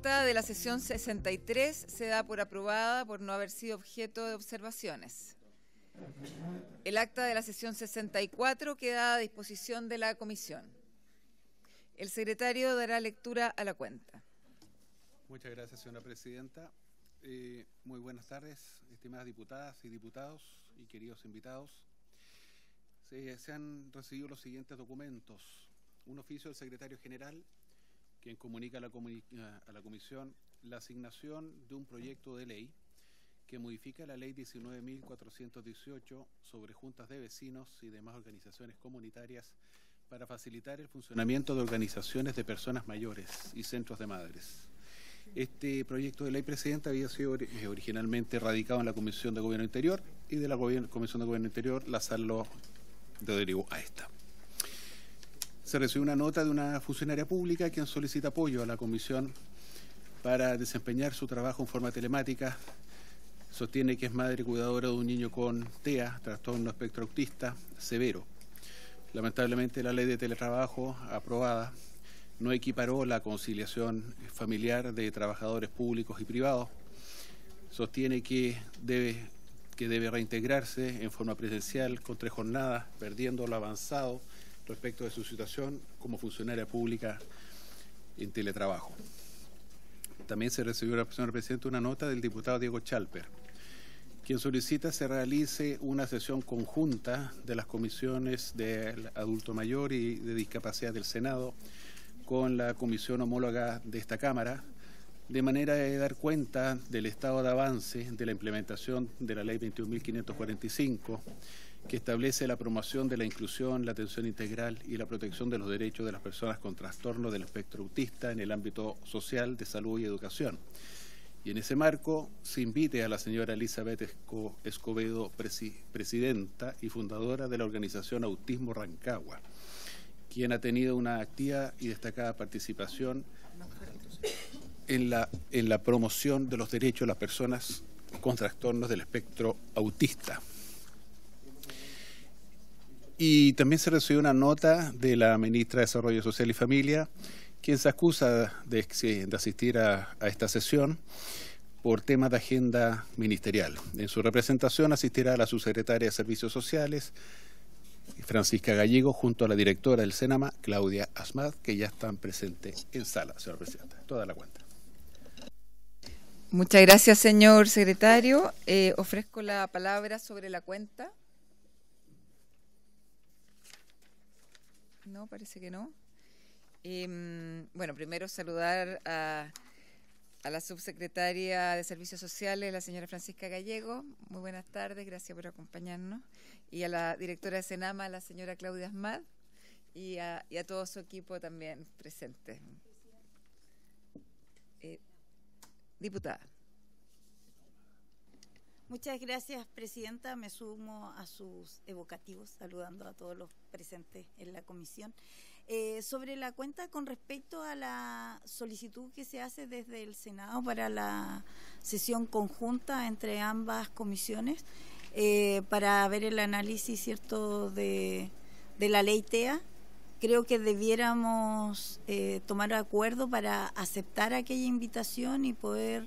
acta de la sesión 63 se da por aprobada por no haber sido objeto de observaciones. El acta de la sesión 64 queda a disposición de la comisión. El secretario dará lectura a la cuenta. Muchas gracias, señora presidenta. Muy buenas tardes, estimadas diputadas y diputados y queridos invitados. Se han recibido los siguientes documentos. Un oficio del secretario general, quien comunica a la comisión la asignación de un proyecto de ley que modifica la ley 19.418 sobre juntas de vecinos y demás organizaciones comunitarias para facilitar el funcionamiento de organizaciones de personas mayores y centros de madres. Este proyecto de ley, Presidenta, había sido originalmente radicado en la Comisión de Gobierno Interior y de la Comisión de Gobierno Interior la SAL lo derivó a esta. Se recibió una nota de una funcionaria pública quien solicita apoyo a la comisión para desempeñar su trabajo en forma telemática. Sostiene que es madre cuidadora de un niño con TEA, trastorno espectro autista severo. Lamentablemente la ley de teletrabajo aprobada no equiparó la conciliación familiar de trabajadores públicos y privados. Sostiene que debe reintegrarse en forma presencial con 3 jornadas, perdiendo lo avanzado respecto de su situación como funcionaria pública en teletrabajo. También se recibió, señor presidente, una nota del diputado Diego Chalper, quien solicita se realice una sesión conjunta de las comisiones de adulto mayor y de discapacidad del Senado con la comisión homóloga de esta Cámara, de manera de dar cuenta del estado de avance de la implementación de la Ley 21.545, que establece la promoción de la inclusión, la atención integral y la protección de los derechos de las personas con trastorno del espectro autista en el ámbito social, de salud y educación. Y en ese marco se invite a la señora Elizabeth Escobedo, presidenta y fundadora de la organización Autismo Rancagua, quien ha tenido una activa y destacada participación en la promoción de los derechos de las personas con trastornos del espectro autista. Y también se recibió una nota de la ministra de Desarrollo Social y Familia, quien se acusa de asistir a esta sesión por temas de agenda ministerial. En su representación asistirá la subsecretaria de Servicios Sociales, Francisca Gallego, junto a la directora del Senama, Claudia Asmad, que ya están presentes en sala, señora presidenta. Toda la cuenta. Muchas gracias, señor secretario. Ofrezco la palabra sobre la cuenta. No, parece que no. Bueno, primero saludar a la subsecretaria de Servicios Sociales, la señora Francisca Gallego. Muy buenas tardes, gracias por acompañarnos. Y a la directora de Senama, la señora Claudia Asmad, y a todo su equipo también presente. Diputada. Muchas gracias, presidenta. Me sumo a sus evocativos, saludando a todos los presentes en la comisión. Sobre la cuenta, con respecto a la solicitud que se hace desde el Senado para la sesión conjunta entre ambas comisiones, para ver el análisis, ¿cierto?, de la ley TEA, creo que debiéramos tomar acuerdo para aceptar aquella invitación y poder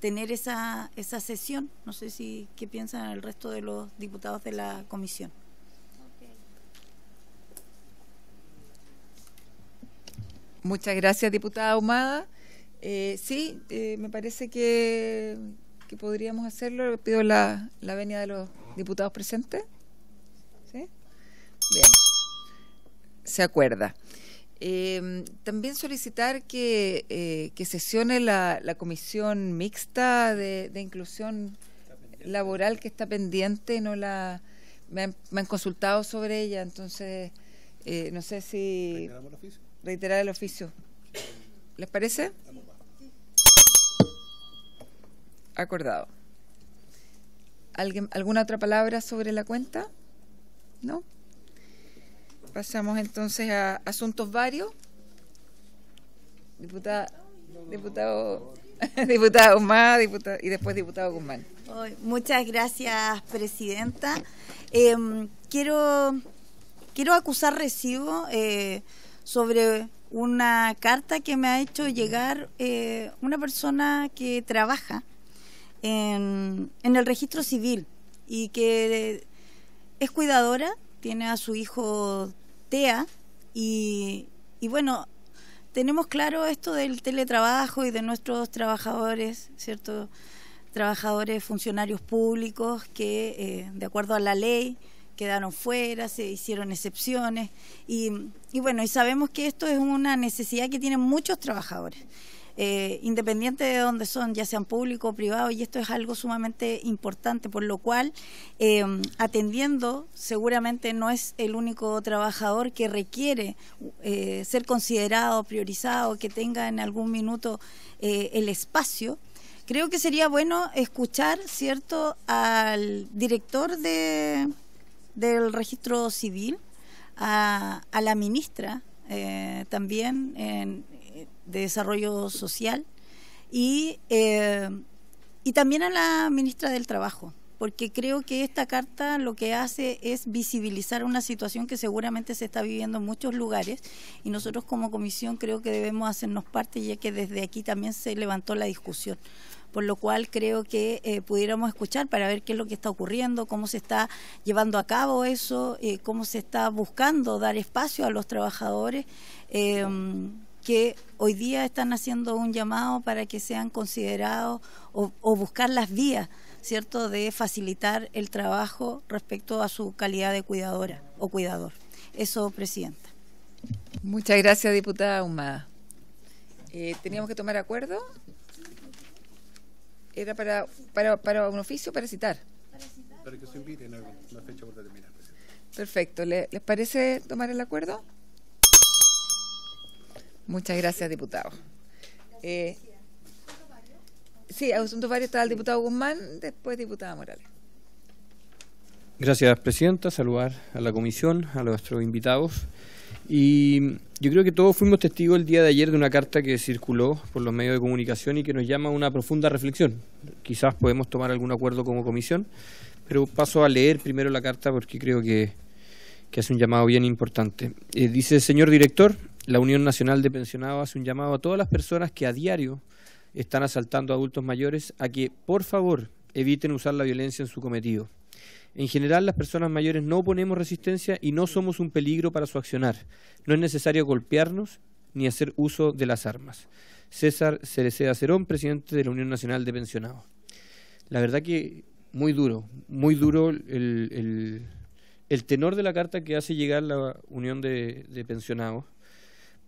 tener esa sesión. No sé qué piensan el resto de los diputados de la comisión. Muchas gracias, diputada Ahumada. Sí, me parece que podríamos hacerlo. Pido la venia de los diputados presentes. ¿Sí? Bien. Se acuerda. También solicitar que sesione la comisión mixta de inclusión laboral que está pendiente. Me han consultado sobre ella, entonces no sé si reiterar el oficio. ¿Les parece? Acordado. ¿Alguna otra palabra sobre la cuenta? ¿No? Pasamos entonces a asuntos varios. Diputado Ahumada, y después diputado Guzmán. Muchas gracias, presidenta. Quiero acusar recibo sobre una carta que me ha hecho llegar una persona que trabaja en el registro civil y que es cuidadora, tiene a su hijo TEA y bueno, tenemos claro esto del teletrabajo y de nuestros trabajadores, ¿cierto? Trabajadores, funcionarios públicos que de acuerdo a la ley quedaron fuera, se hicieron excepciones y bueno, y sabemos que esto es una necesidad que tienen muchos trabajadores, independiente de dónde son, ya sean públicos o privados, y esto es algo sumamente importante, por lo cual atendiendo, seguramente no es el único trabajador que requiere ser considerado, priorizado, que tenga en algún minuto el espacio. Creo que sería bueno escuchar, ¿cierto?, al director del registro civil, a la ministra también de Desarrollo Social y también a la ministra del Trabajo, porque creo que esta carta lo que hace es visibilizar una situación que seguramente se está viviendo en muchos lugares y nosotros como comisión creo que debemos hacernos parte, ya que desde aquí también se levantó la discusión. Por lo cual creo que pudiéramos escuchar para ver qué es lo que está ocurriendo, cómo se está llevando a cabo eso, cómo se está buscando dar espacio a los trabajadores que hoy día están haciendo un llamado para que sean considerados o buscar las vías, ¿cierto?, de facilitar el trabajo respecto a su calidad de cuidadora o cuidador. Eso, Presidenta. Muchas gracias, diputada Ahumada. ¿Teníamos que tomar acuerdo? ¿Era para un oficio o para citar? Para que se invite, no fecha por determinar. Perfecto. ¿Les parece tomar el acuerdo? Muchas gracias, diputado. Sí, a asuntos varios está el diputado Guzmán, después diputada Morales. Gracias, Presidenta. Saludar a la comisión, a nuestros invitados. Y yo creo que todos fuimos testigos el día de ayer de una carta que circuló por los medios de comunicación y que nos llama a una profunda reflexión. Quizás podemos tomar algún acuerdo como comisión, pero paso a leer primero la carta porque creo que hace un llamado bien importante. Dice: señor director, la Unión Nacional de Pensionados hace un llamado a todas las personas que a diario están asaltando a adultos mayores a que, por favor, eviten usar la violencia en su cometido. En general, las personas mayores no oponemos resistencia y no somos un peligro para su accionar. No es necesario golpearnos ni hacer uso de las armas. César Cereceda Cerón, presidente de la Unión Nacional de Pensionados. La verdad que muy duro el tenor de la carta que hace llegar la Unión de Pensionados,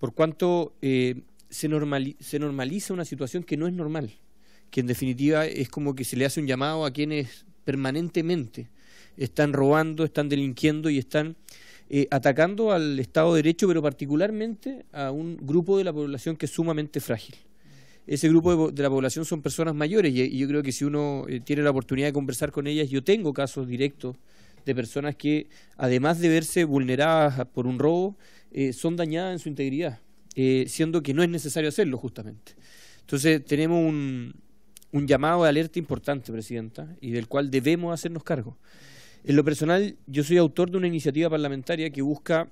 por cuanto se normaliza una situación que no es normal, que en definitiva es como que se le hace un llamado a quienes permanentemente están robando, están delinquiendo y están atacando al Estado de Derecho, pero particularmente a un grupo de la población que es sumamente frágil. Ese grupo de la población son personas mayores y yo creo que si uno tiene la oportunidad de conversar con ellas, yo tengo casos directos de personas que, además de verse vulneradas por un robo, son dañadas en su integridad, siendo que no es necesario hacerlo justamente. Entonces tenemos un llamado de alerta importante, Presidenta, y del cual debemos hacernos cargo. En lo personal, yo soy autor de una iniciativa parlamentaria que busca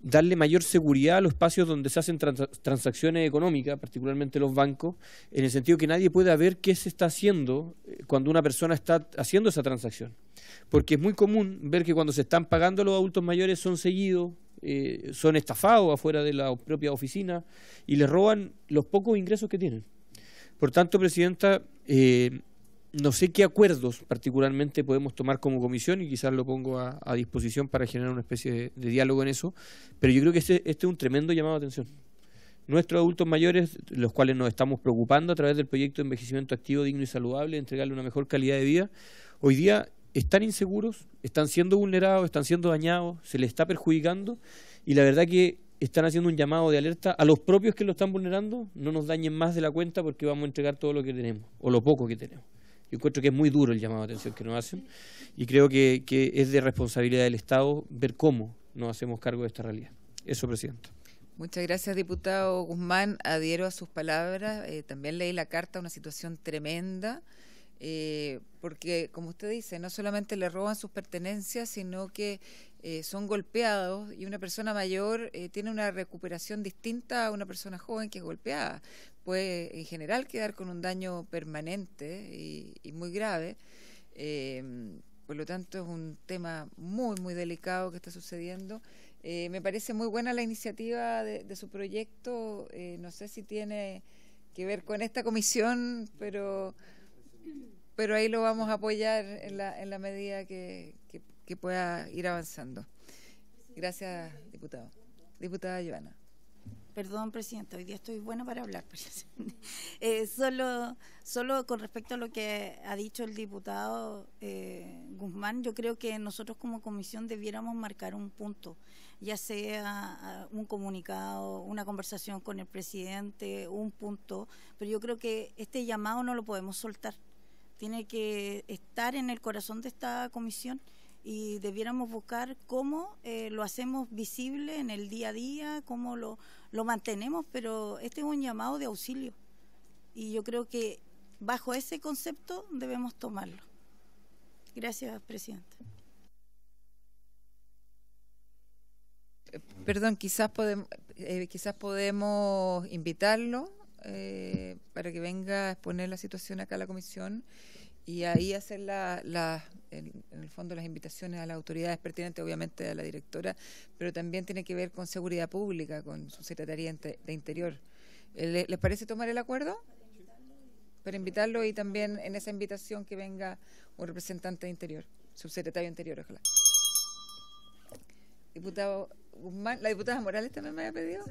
darle mayor seguridad a los espacios donde se hacen transacciones económicas, particularmente los bancos, en el sentido que nadie pueda ver qué se está haciendo cuando una persona está haciendo esa transacción. Porque es muy común ver que cuando se están pagando los adultos mayores son seguidos, son estafados afuera de la propia oficina y les roban los pocos ingresos que tienen. Por tanto, Presidenta, no sé qué acuerdos particularmente podemos tomar como comisión y quizás lo pongo a disposición para generar una especie de diálogo en eso, pero yo creo que este es un tremendo llamado de atención. Nuestros adultos mayores, los cuales nos estamos preocupando a través del proyecto de envejecimiento activo, digno y saludable, entregarle una mejor calidad de vida, hoy día están inseguros, están siendo vulnerados, están siendo dañados, se les está perjudicando y la verdad que están haciendo un llamado de alerta a los propios que lo están vulnerando, no nos dañen más de la cuenta porque vamos a entregar todo lo que tenemos o lo poco que tenemos. Yo encuentro que es muy duro el llamado de atención que nos hacen y creo que es de responsabilidad del Estado ver cómo nos hacemos cargo de esta realidad. Eso, Presidenta. Muchas gracias, diputado Guzmán. Adhiero a sus palabras. También leí la carta, una situación tremenda. porque, como usted dice, no solamente le roban sus pertenencias, sino que son golpeados, y una persona mayor tiene una recuperación distinta a una persona joven que es golpeada. Puede, en general, quedar con un daño permanente y muy grave. Por lo tanto, es un tema muy, muy delicado que está sucediendo. Me parece muy buena la iniciativa de su proyecto. No sé si tiene que ver con esta comisión, pero ahí lo vamos a apoyar en la medida que pueda ir avanzando. Gracias, diputado. Diputada Joana. Perdón, presidenta, hoy día estoy buena para hablar. Solo con respecto a lo que ha dicho el diputado Guzmán, yo creo que nosotros como comisión debiéramos marcar un punto, ya sea un comunicado, una conversación con el presidente, un punto, pero yo creo que este llamado no lo podemos soltar. Tiene que estar en el corazón de esta comisión y debiéramos buscar cómo lo hacemos visible en el día a día, cómo lo mantenemos, pero este es un llamado de auxilio y yo creo que bajo ese concepto debemos tomarlo. Gracias, presidente. Perdón, quizás podemos invitarlo para que venga a exponer la situación acá a la comisión y ahí hacer en el fondo las invitaciones a las autoridades pertinentes, obviamente a la directora, pero también tiene que ver con seguridad pública, con su Secretaría de Interior. ¿Les parece tomar el acuerdo? Para invitarlo y también en esa invitación que venga un representante de Interior, subsecretario de Interior, ojalá. Diputado Guzmán, la diputada Morales también me había pedido.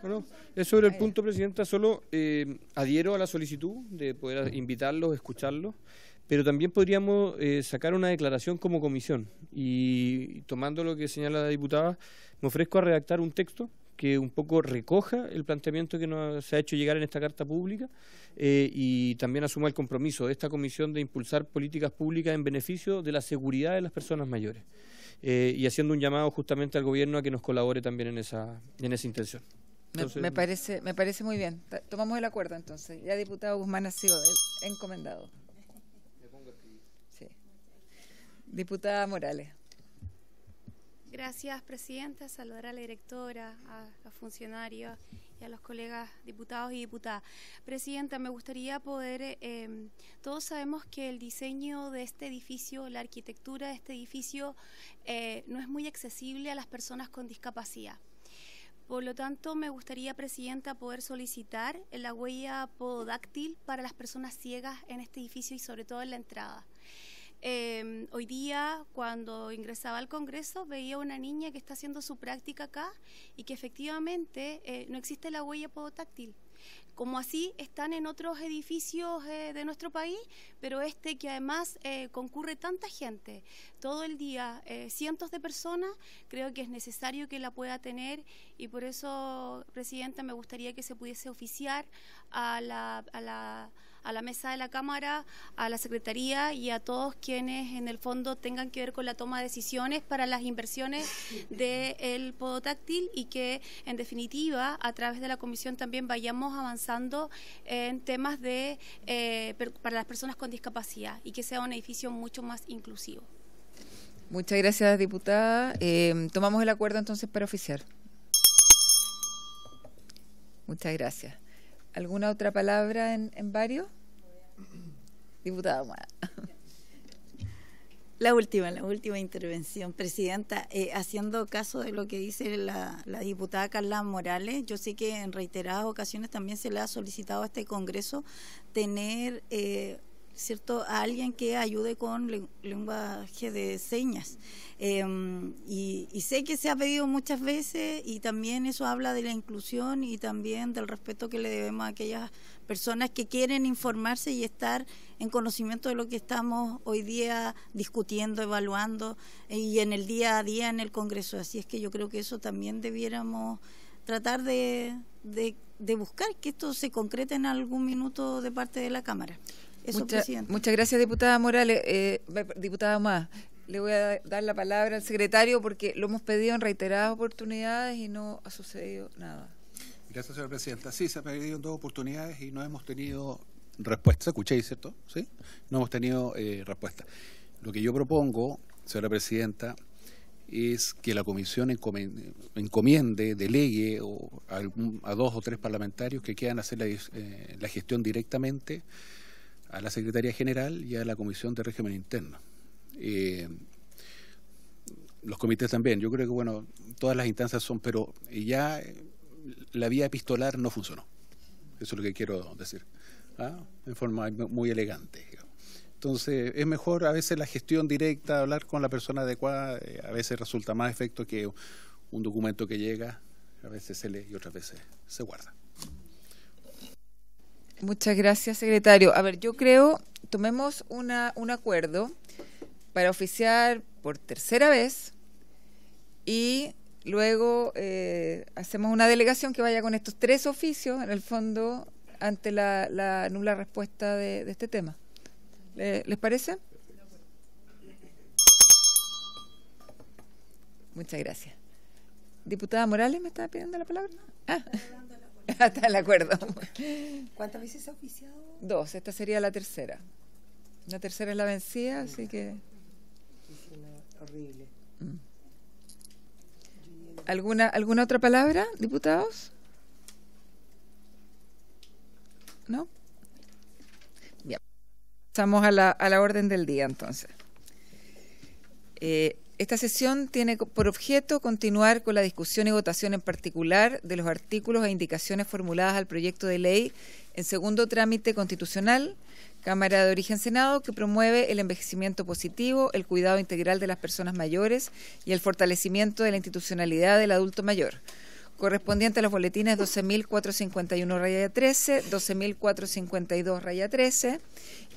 Bueno, es sobre el punto, presidenta, solo adhiero a la solicitud de poder invitarlos, escucharlos, pero también podríamos sacar una declaración como comisión y tomando lo que señala la diputada, me ofrezco a redactar un texto que un poco recoja el planteamiento que nos se ha hecho llegar en esta carta pública y también asuma el compromiso de esta comisión de impulsar políticas públicas en beneficio de la seguridad de las personas mayores y haciendo un llamado justamente al gobierno a que nos colabore también en esa intención. Entonces, me parece muy bien. Tomamos el acuerdo entonces. Ya diputado Guzmán ha sido encomendado. Sí. Diputada Morales. Gracias, presidenta. Saludar a la directora, a los funcionarios y a los colegas diputados y diputadas. Presidenta, me gustaría poder... todos sabemos que el diseño de este edificio, la arquitectura de este edificio, no es muy accesible a las personas con discapacidad. Por lo tanto, me gustaría, presidenta, poder solicitar la huella pododáctil para las personas ciegas en este edificio y sobre todo en la entrada. Hoy día, cuando ingresaba al Congreso, veía una niña que está haciendo su práctica acá y que efectivamente no existe la huella podotáctil. Como así están en otros edificios de nuestro país, pero que además concurre tanta gente todo el día, cientos de personas, creo que es necesario que la pueda tener y por eso, presidenta, me gustaría que se pudiese oficiar a la mesa de la Cámara, a la Secretaría y a todos quienes en el fondo tengan que ver con la toma de decisiones para las inversiones del podotáctil y que en definitiva a través de la comisión también vayamos avanzando en temas para las personas con discapacidad y que sea un edificio mucho más inclusivo. Muchas gracias, diputada. Tomamos el acuerdo entonces para oficiar. Muchas gracias. ¿Alguna otra palabra en varios? Diputada Humada. La última intervención, presidenta, haciendo caso de lo que dice la diputada Carla Morales, yo sé que en reiteradas ocasiones también se le ha solicitado a este Congreso tener a alguien que ayude con lenguaje de señas. Y sé que se ha pedido muchas veces y también eso habla de la inclusión y también del respeto que le debemos a aquellas personas que quieren informarse y estar en conocimiento de lo que estamos hoy día discutiendo, evaluando y en el día a día en el Congreso. Así es que yo creo que eso también debiéramos tratar de buscar que esto se concrete en algún minuto de parte de la Cámara. Muchas gracias, diputada Morales. Diputada Humada, le voy a dar la palabra al secretario porque lo hemos pedido en reiteradas oportunidades y no ha sucedido nada. Gracias, señora presidenta. Sí, se ha pedido en 2 oportunidades y no hemos tenido respuesta. ¿Escuchéis, cierto? ¿Sí? No hemos tenido respuesta. Lo que yo propongo, señora presidenta, es que la comisión encomiende, delegue a 2 o 3 parlamentarios que quieran hacer la gestión directamente a la Secretaría General y a la Comisión de Régimen Interno. Los comités también, yo creo que bueno, todas las instancias son, pero ya la vía epistolar no funcionó. Eso es lo que quiero decir, en forma muy elegante. Entonces, es mejor a veces la gestión directa, hablar con la persona adecuada, a veces resulta más efecto que un documento que llega, a veces se lee y otras veces se guarda. Muchas gracias, secretario. A ver, yo creo, tomemos un acuerdo para oficiar por tercera vez y luego hacemos una delegación que vaya con estos 3 oficios, en el fondo, ante la nula respuesta de este tema. ¿Les parece? Muchas gracias. Diputada Morales, ¿me estaba pidiendo la palabra? Está el acuerdo. ¿Cuántas veces se ha oficiado? 2, esta sería la tercera. La tercera es la vencida, así que... Horrible. ¿Alguna otra palabra, diputados? ¿No? Bien. Pasamos a la orden del día, entonces. Esta sesión tiene por objeto continuar con la discusión y votación en particular de los artículos e indicaciones formuladas al proyecto de ley en segundo trámite constitucional, Cámara de Origen Senado, que promueve el envejecimiento positivo, el cuidado integral de las personas mayores y el fortalecimiento de la institucionalidad del adulto mayor, correspondiente a los boletines 12.451-13, 12.452-13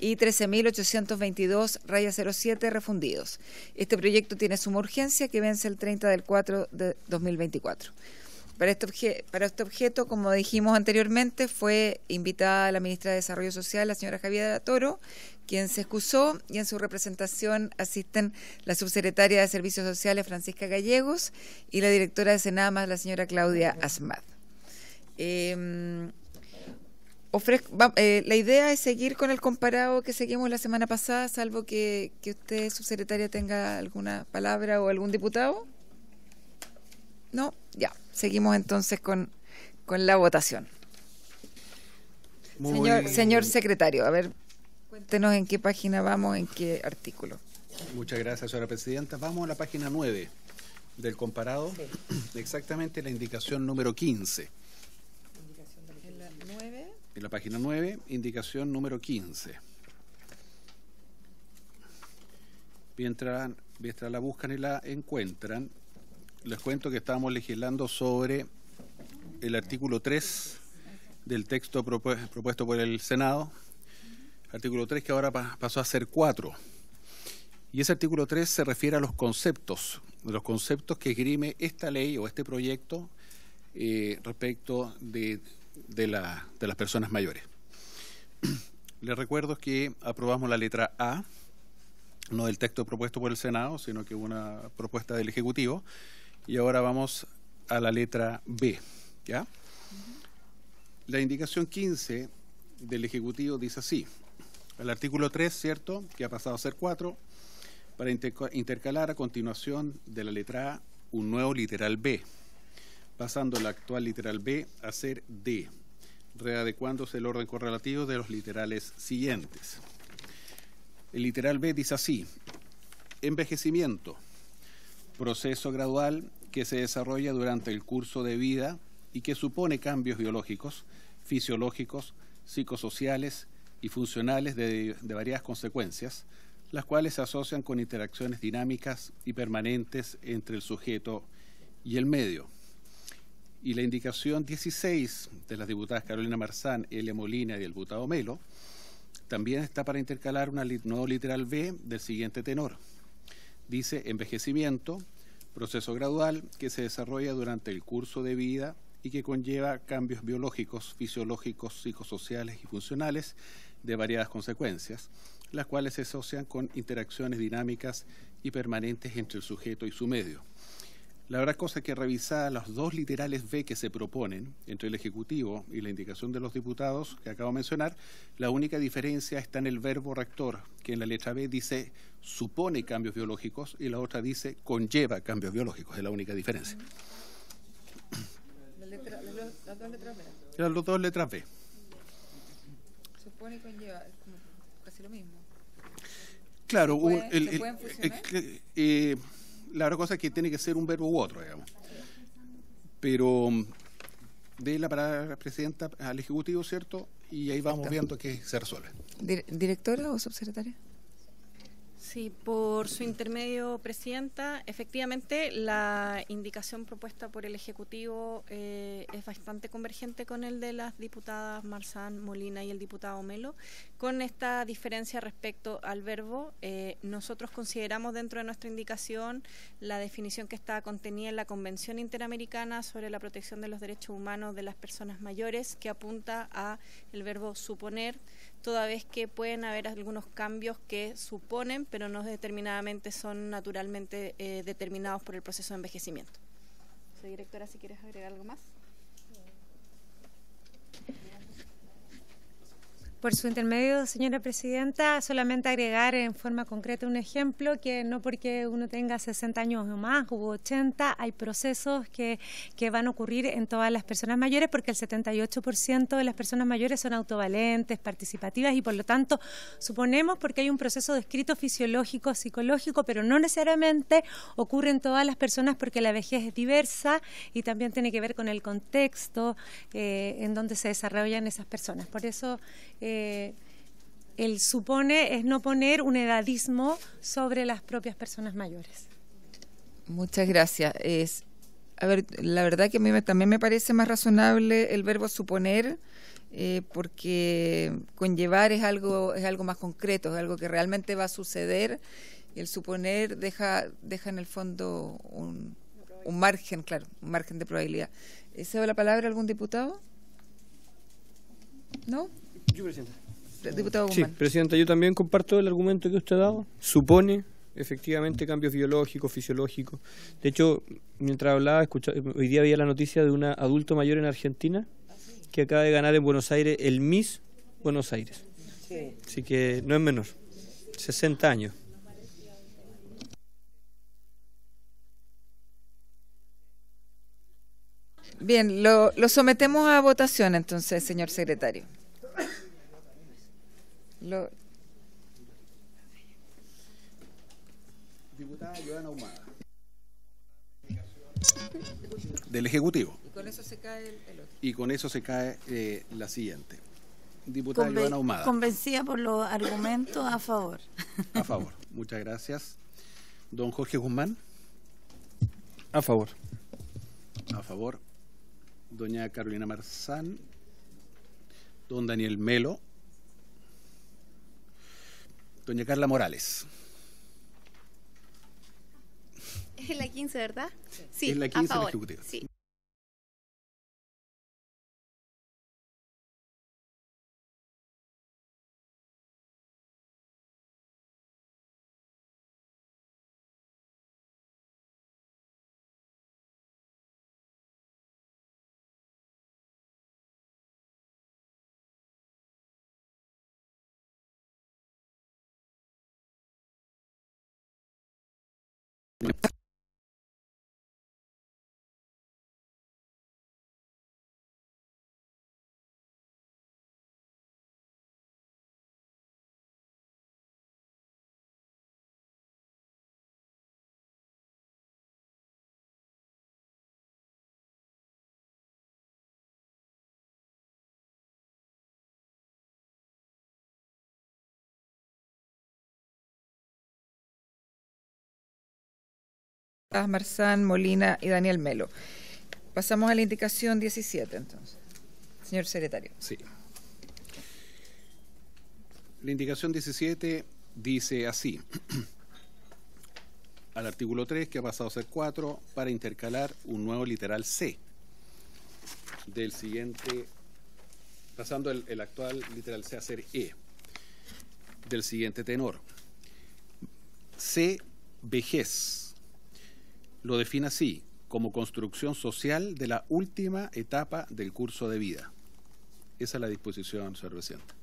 y 13.822-07 refundidos. Este proyecto tiene suma urgencia que vence el 30/4 de 2024. Para este objeto, como dijimos anteriormente, fue invitada la ministra de Desarrollo Social, la señora Javiera Toro, quien se excusó, y en su representación asisten la subsecretaria de Servicios Sociales, Francisca Gallegos, y la directora de Senamas, la señora Claudia Asmad. La idea es seguir con el comparado que seguimos la semana pasada, salvo que usted, subsecretaria, tenga alguna palabra o algún diputado. No, ya. Seguimos entonces con la votación. Señor secretario, a ver, cuéntenos en qué página vamos, en qué artículo. Muchas gracias, señora presidenta. Vamos a la página 9 del comparado, sí. Exactamente la indicación número 15. ¿En la 9? En la página 9, indicación número 15. Mientras la buscan y la encuentran, les cuento que estábamos legislando sobre el artículo 3 del texto propuesto por el Senado, artículo 3 que ahora pasó a ser 4. Y ese artículo 3 se refiere a los conceptos que esgrime esta ley o este proyecto respecto de las personas mayores. Les recuerdo que aprobamos la letra A, no del texto propuesto por el Senado, sino que una propuesta del Ejecutivo. Y ahora vamos a la letra B, ¿ya? La indicación 15 del Ejecutivo dice así: el artículo 3, ¿cierto?, que ha pasado a ser 4, para intercalar a continuación de la letra A un nuevo literal B, pasando la actual literal B a ser D, readecuándose el orden correlativo de los literales siguientes. El literal B dice así: envejecimiento, proceso gradual que se desarrolla durante el curso de vida y que supone cambios biológicos, fisiológicos, psicosociales y funcionales de variadas consecuencias, las cuales se asocian con interacciones dinámicas y permanentes entre el sujeto y el medio. Y la indicación 16 de las diputadas Carolina Marzán, Elia Molina y el diputado Melo también está para intercalar un nuevo literal B del siguiente tenor. Dice: envejecimiento, proceso gradual que se desarrolla durante el curso de vida y que conlleva cambios biológicos, fisiológicos, psicosociales y funcionales de variadas consecuencias, las cuales se asocian con interacciones dinámicas y permanentes entre el sujeto y su medio. La verdad cosa es que revisada los dos literales B que se proponen entre el Ejecutivo y la indicación de los diputados que acabo de mencionar, la única diferencia está en el verbo rector, que en la letra B dice supone cambios biológicos y la otra dice conlleva cambios biológicos. Es la única diferencia. Las dos letras B. Eran las dos letras B. Supone y conlleva, es como casi lo mismo. Claro, ¿Se pueden fusionar? la otra cosa es que tiene que ser un verbo u otro, digamos. Pero de la palabra presidenta al Ejecutivo, ¿cierto? Y ahí vamos viendo que se resuelve. ¿Directora o subsecretaria? Sí, por su intermedio, presidenta, efectivamente la indicación propuesta por el Ejecutivo es bastante convergente con el de las diputadas Marzán, Molina y el diputado Melo. Con esta diferencia respecto al verbo, nosotros consideramos dentro de nuestra indicación la definición que está contenida en la Convención Interamericana sobre la protección de los derechos humanos de las personas mayores, que apunta a el verbo suponer, toda vez que pueden haber algunos cambios que suponen, pero no determinadamente son naturalmente determinados por el proceso de envejecimiento. Soy directora, si quieres agregar algo más. Por su intermedio, señora presidenta, solamente agregar en forma concreta un ejemplo, que no porque uno tenga 60 años o más u 80, hay procesos que van a ocurrir en todas las personas mayores, porque el 78% de las personas mayores son autovalentes, participativas, y por lo tanto suponemos, porque hay un proceso descrito fisiológico, psicológico, pero no necesariamente ocurre en todas las personas, porque la vejez es diversa y también tiene que ver con el contexto en donde se desarrollan esas personas. Por eso el supone es no poner un edadismo sobre las propias personas mayores. Muchas gracias. A ver, la verdad que a mí también me parece más razonable el verbo suponer, porque conllevar es algo más concreto, es algo que realmente va a suceder. El suponer deja en el fondo un margen, claro, un margen de probabilidad. ¿Cedo la palabra a algún diputado? ¿No? Yo, presidenta. Diputado Sí, Guzmán. presidenta, yo también comparto el argumento que usted ha dado. Supone efectivamente cambios biológicos, fisiológicos. De hecho, mientras hablaba, hoy día había la noticia de una adulto mayor en Argentina que acaba de ganar en Buenos Aires el Miss Buenos Aires. Sí. Así que no es menor. 60 años. Bien, lo sometemos a votación entonces, señor secretario. Diputada Joana Ahumada. Del Ejecutivo. Y con eso se cae el otro. Y con eso se cae la siguiente. Diputada Joana Ahumada. Convencida por los argumentos a favor. A favor. Muchas gracias. Don Jorge Guzmán. A favor. A favor. Doña Carolina Marzán. Don Daniel Melo. Doña Carla Morales. Es la 15, ¿verdad? Sí, es la 15 a favor. del Ejecutivo. Sí. Marzán, Molina y Daniel Melo. Pasamos a la indicación 17 entonces. Señor secretario. Sí. La indicación 17 dice así. Al artículo 3, que ha pasado a ser 4, para intercalar un nuevo literal C del siguiente, pasando el actual literal C a ser E, del siguiente tenor. C, vejez. Lo define así: como construcción social de la última etapa del curso de vida. Esa es la disposición, señor presidente.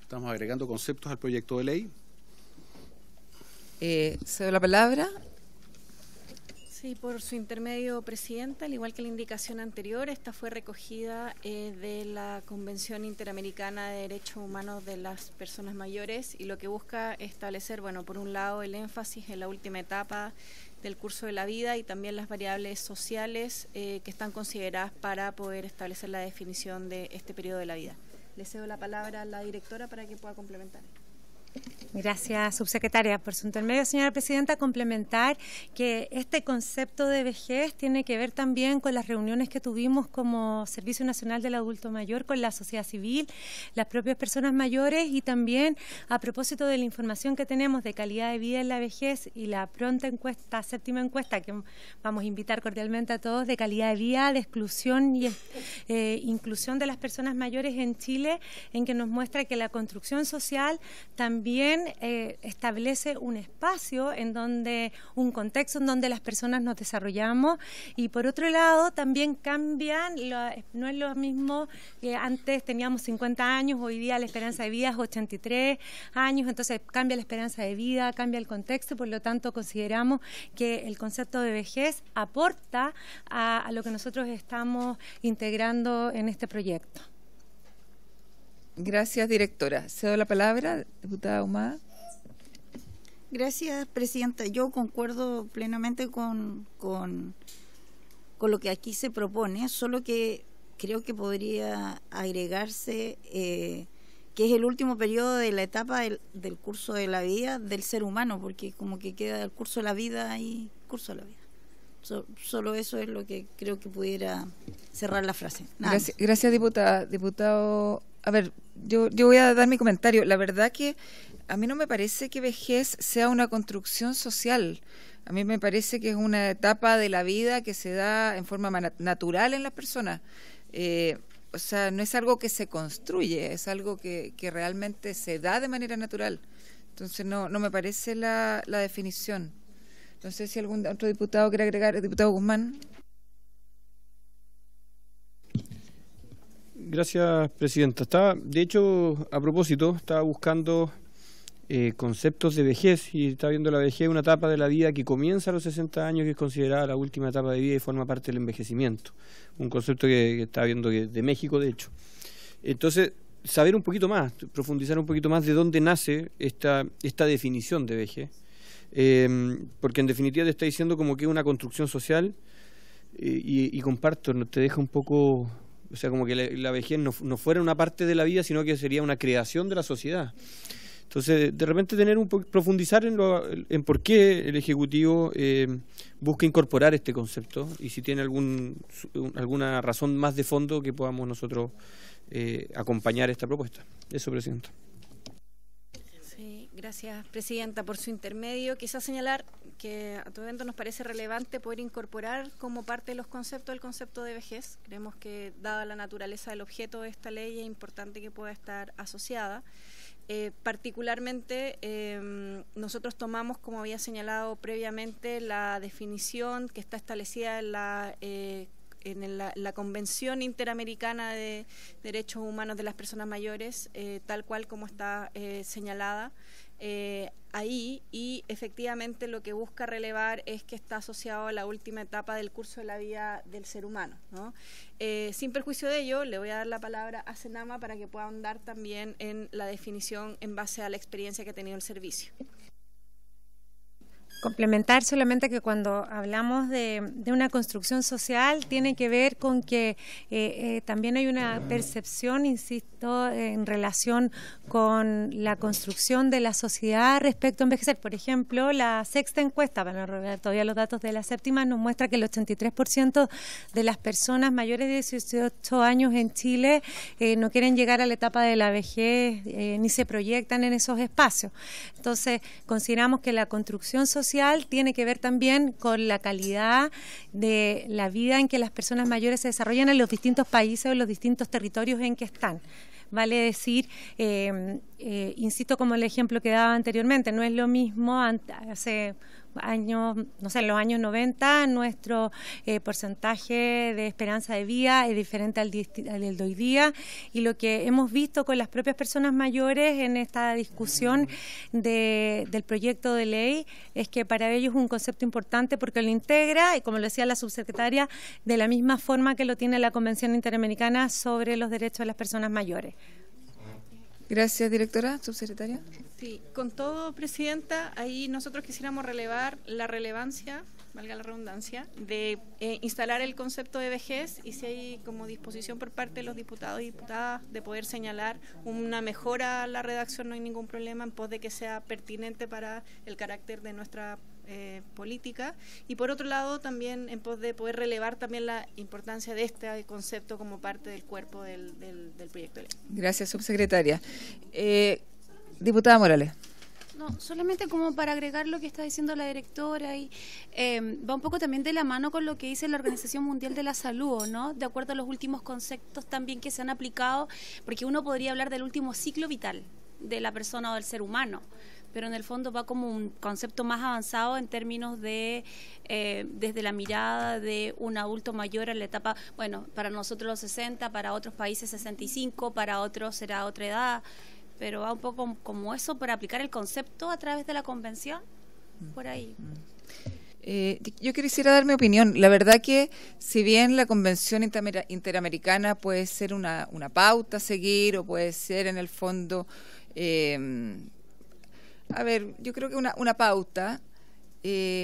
Estamos agregando conceptos al proyecto de ley. Cedo la palabra. Sí, por su intermedio, Presidenta, al igual que la indicación anterior, esta fue recogida de la Convención Interamericana de Derechos Humanos de las Personas Mayores y lo que busca establecer, bueno, por un lado el énfasis en la última etapa del curso de la vida y también las variables sociales que están consideradas para poder establecer la definición de este periodo de la vida. Le cedo la palabra a la directora para que pueda complementar. Gracias, subsecretaria. Por su intermedio, señora presidenta, complementar que este concepto de vejez tiene que ver también con las reuniones que tuvimos como Servicio Nacional del Adulto Mayor con la sociedad civil, las propias personas mayores y también a propósito de la información que tenemos de calidad de vida en la vejez y la pronta encuesta, séptima encuesta que vamos a invitar cordialmente a todos de calidad de vida, de exclusión y inclusión de las personas mayores en Chile, en que nos muestra que la construcción social también establece un espacio en donde, un contexto en donde las personas nos desarrollamos y por otro lado también cambian, no es lo mismo que antes teníamos 50 años, hoy día la esperanza de vida es 83 años, entonces cambia la esperanza de vida, cambia el contexto y por lo tanto consideramos que el concepto de vejez aporta a lo que nosotros estamos integrando en este proyecto. Gracias, directora. Cedo la palabra, diputada Ahumada. Gracias, presidenta. Yo concuerdo plenamente con lo que aquí se propone, solo que creo que podría agregarse que es el último periodo de la etapa del curso de la vida del ser humano, porque como que queda el curso de la vida y curso de la vida. Solo eso es lo que creo que pudiera cerrar la frase. Gracias, diputada. Diputado, a ver, yo voy a dar mi comentario. La verdad que a mí no me parece que vejez sea una construcción social. A mí me parece que es una etapa de la vida que se da en forma natural en las personas. O sea, no es algo que se construye, es algo que realmente se da de manera natural. Entonces no me parece la definición. No sé si algún otro diputado quiere agregar. Diputado Guzmán. Gracias, presidenta. De hecho, a propósito, estaba buscando conceptos de vejez y estaba viendo la vejez, una etapa de la vida que comienza a los 60 años, que es considerada la última etapa de vida y forma parte del envejecimiento. Un concepto que estaba viendo de México, de hecho. Entonces, saber un poquito más, profundizar un poquito más de dónde nace esta definición de vejez. Porque en definitiva te está diciendo como que es una construcción social y comparto, te deja un poco, o sea, como que la vejez no fuera una parte de la vida, sino que sería una creación de la sociedad. Entonces, de repente profundizar en por qué el Ejecutivo busca incorporar este concepto y si tiene alguna razón más de fondo que podamos nosotros acompañar esta propuesta. Eso, presidenta. Sí, gracias, presidenta, por su intermedio. Quizás señalar que a todo evento nos parece relevante poder incorporar como parte de los conceptos el concepto de vejez. Creemos que, dada la naturaleza del objeto de esta ley, es importante que pueda estar asociada. Particularmente, nosotros tomamos, como había señalado previamente, la definición que está establecida en la Convención Interamericana de Derechos Humanos de las Personas Mayores, tal cual como está señalada ahí, y efectivamente lo que busca relevar es que está asociado a la última etapa del curso de la vida del ser humano, ¿no? Sin perjuicio de ello, le voy a dar la palabra a Senama para que pueda ahondar también en la definición en base a la experiencia que ha tenido el servicio. Complementar solamente que cuando hablamos de una construcción social tiene que ver con que también hay una percepción, insisto, en relación con la construcción de la sociedad respecto a envejecer. Por ejemplo, la sexta encuesta, para no revelar todavía los datos de la séptima, nos muestra que el 83% de las personas mayores de 18 años en Chile no quieren llegar a la etapa de la vejez ni se proyectan en esos espacios. Entonces, consideramos que la construcción social tiene que ver también con la calidad de la vida en que las personas mayores se desarrollan en los distintos países o en los distintos territorios en que están. vale decir, insisto como el ejemplo que daba anteriormente, no es lo mismo hace años, no sé, en los años 90 nuestro porcentaje de esperanza de vida es diferente al de hoy día, y lo que hemos visto con las propias personas mayores en esta discusión del proyecto de ley es que para ellos es un concepto importante porque lo integra, y como lo decía la subsecretaria, de la misma forma que lo tiene la Convención Interamericana sobre los derechos de las personas mayores. Gracias, directora. Subsecretaria. Sí, con todo, presidenta, ahí nosotros quisiéramos relevar la relevancia, valga la redundancia, de instalar el concepto de vejez, y si hay como disposición por parte de los diputados y diputadas de poder señalar una mejora a la redacción, no hay ningún problema, en pos de que sea pertinente para el carácter de nuestra política, y por otro lado también en pos de poder relevar también la importancia de este concepto como parte del cuerpo del proyecto de ley. Gracias, subsecretaria. Diputada Morales. No, solamente como para agregar lo que está diciendo la directora, y va un poco también de la mano con lo que dice la Organización Mundial de la Salud, ¿no? De acuerdo a los últimos conceptos también que se han aplicado, porque uno podría hablar del último ciclo vital de la persona o del ser humano, pero en el fondo va como un concepto más avanzado en términos de, desde la mirada de un adulto mayor en la etapa, bueno, para nosotros los 60, para otros países 65, para otros será otra edad, pero va un poco como eso para aplicar el concepto a través de la convención, por ahí. Yo quisiera dar mi opinión. La verdad que si bien la Convención Interamericana puede ser una pauta a seguir, o puede ser en el fondo... a ver, yo creo que una pauta,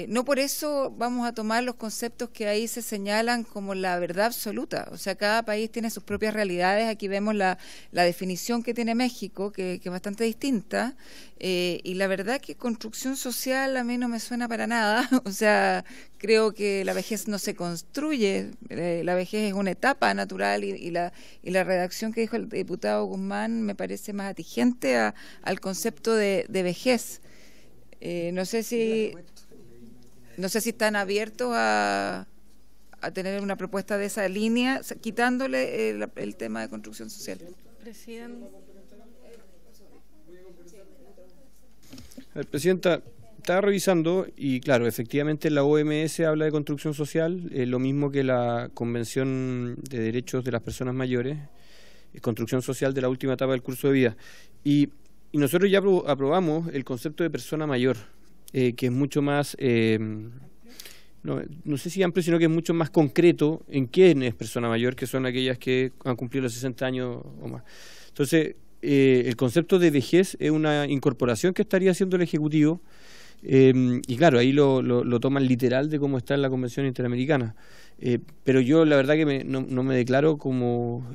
no por eso vamos a tomar los conceptos que ahí se señalan como la verdad absoluta. O sea, cada país tiene sus propias realidades. Aquí vemos la definición que tiene México, que es bastante distinta, y la verdad que construcción social a mí no me suena para nada. O sea, creo que la vejez no se construye, la vejez es una etapa natural, y la redacción que dijo el diputado Guzmán me parece más atingente al concepto de vejez. No sé si están abiertos a tener una propuesta de esa línea, quitándole el tema de construcción social. Presidente. Presidenta, estaba revisando y claro, efectivamente la OMS habla de construcción social, lo mismo que la Convención de Derechos de las Personas Mayores, construcción social de la última etapa del curso de vida. Y nosotros ya aprobamos el concepto de persona mayor, que es mucho más, no sé si amplio, sino que es mucho más concreto en quién es persona mayor, que son aquellas que han cumplido los 60 años o más. Entonces, el concepto de vejez es una incorporación que estaría haciendo el Ejecutivo, y claro, ahí lo toman literal de cómo está en la Convención Interamericana. Pero yo la verdad que no me declaro como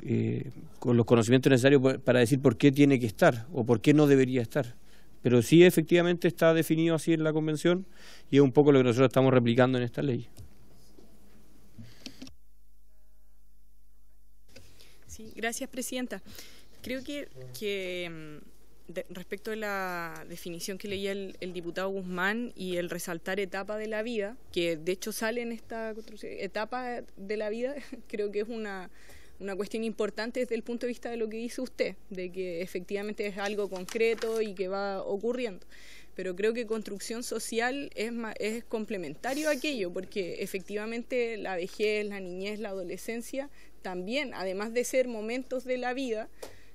con los conocimientos necesarios para decir por qué tiene que estar o por qué no debería estar. Pero sí, efectivamente está definido así en la Convención, y es un poco lo que nosotros estamos replicando en esta ley. Sí, gracias, presidenta. Creo que respecto a la definición que leía el diputado Guzmán y el resaltar etapa de la vida, que de hecho sale en esta etapa de la vida, creo que es una cuestión importante desde el punto de vista de lo que dice usted, de que efectivamente es algo concreto y que va ocurriendo. Pero creo que construcción social es complementario a aquello, porque efectivamente la vejez, la niñez, la adolescencia, también, además de ser momentos de la vida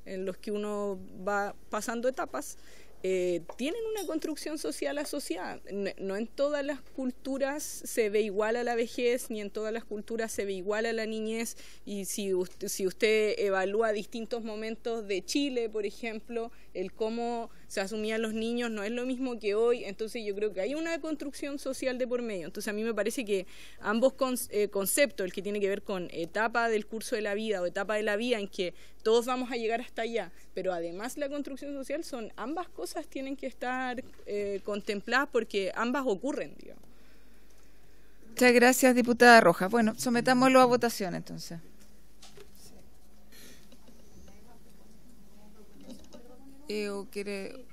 en los que uno va pasando etapas, tienen una construcción social asociada. No en todas las culturas se ve igual a la vejez, ni en todas las culturas se ve igual a la niñez, y si usted evalúa distintos momentos de Chile, por ejemplo, el cómo se asumían los niños no es lo mismo que hoy. Entonces yo creo que hay una construcción social de por medio. Entonces a mí me parece que ambos conceptos, el que tiene que ver con etapa del curso de la vida o etapa de la vida en que todos vamos a llegar hasta allá, pero además la construcción social, ambas cosas tienen que estar contempladas porque ambas ocurren, digamos. Muchas gracias, diputada Rojas. Bueno, sometámoslo a votación entonces. ¿O quiere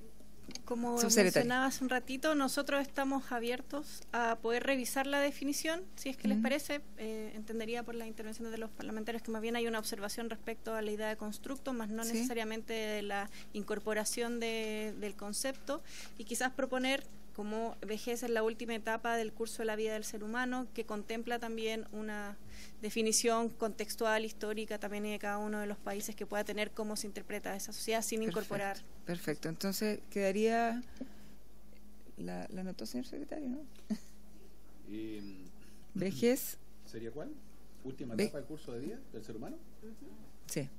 como mencionaba hace un ratito, nosotros estamos abiertos a poder revisar la definición, si es que les parece. Entendería por las intervenciones de los parlamentarios que más bien hay una observación respecto a la idea de constructo, más no necesariamente de la incorporación del concepto, y quizás proponer como vejez es la última etapa del curso de la vida del ser humano, que contempla también una definición contextual, histórica también de cada uno de los países, que pueda tener cómo se interpreta esa sociedad sin incorporar. Perfecto, entonces quedaría, la anotó, señor secretario, ¿no? Vejez. ¿Sería cuál? ¿Última etapa del curso de vida del ser humano? Sí.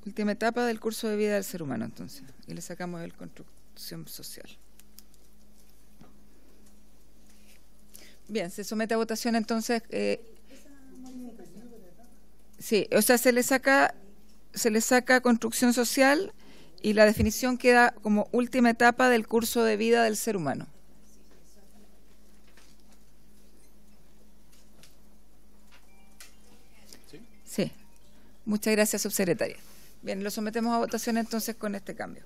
Última etapa del curso de vida del ser humano, entonces. Y le sacamos el construcción social. Bien, se somete a votación entonces. Sí, o sea, se le saca construcción social y la definición queda como última etapa del curso de vida del ser humano. Sí. Muchas gracias, subsecretaria. Bien, lo sometemos a votación entonces con este cambio.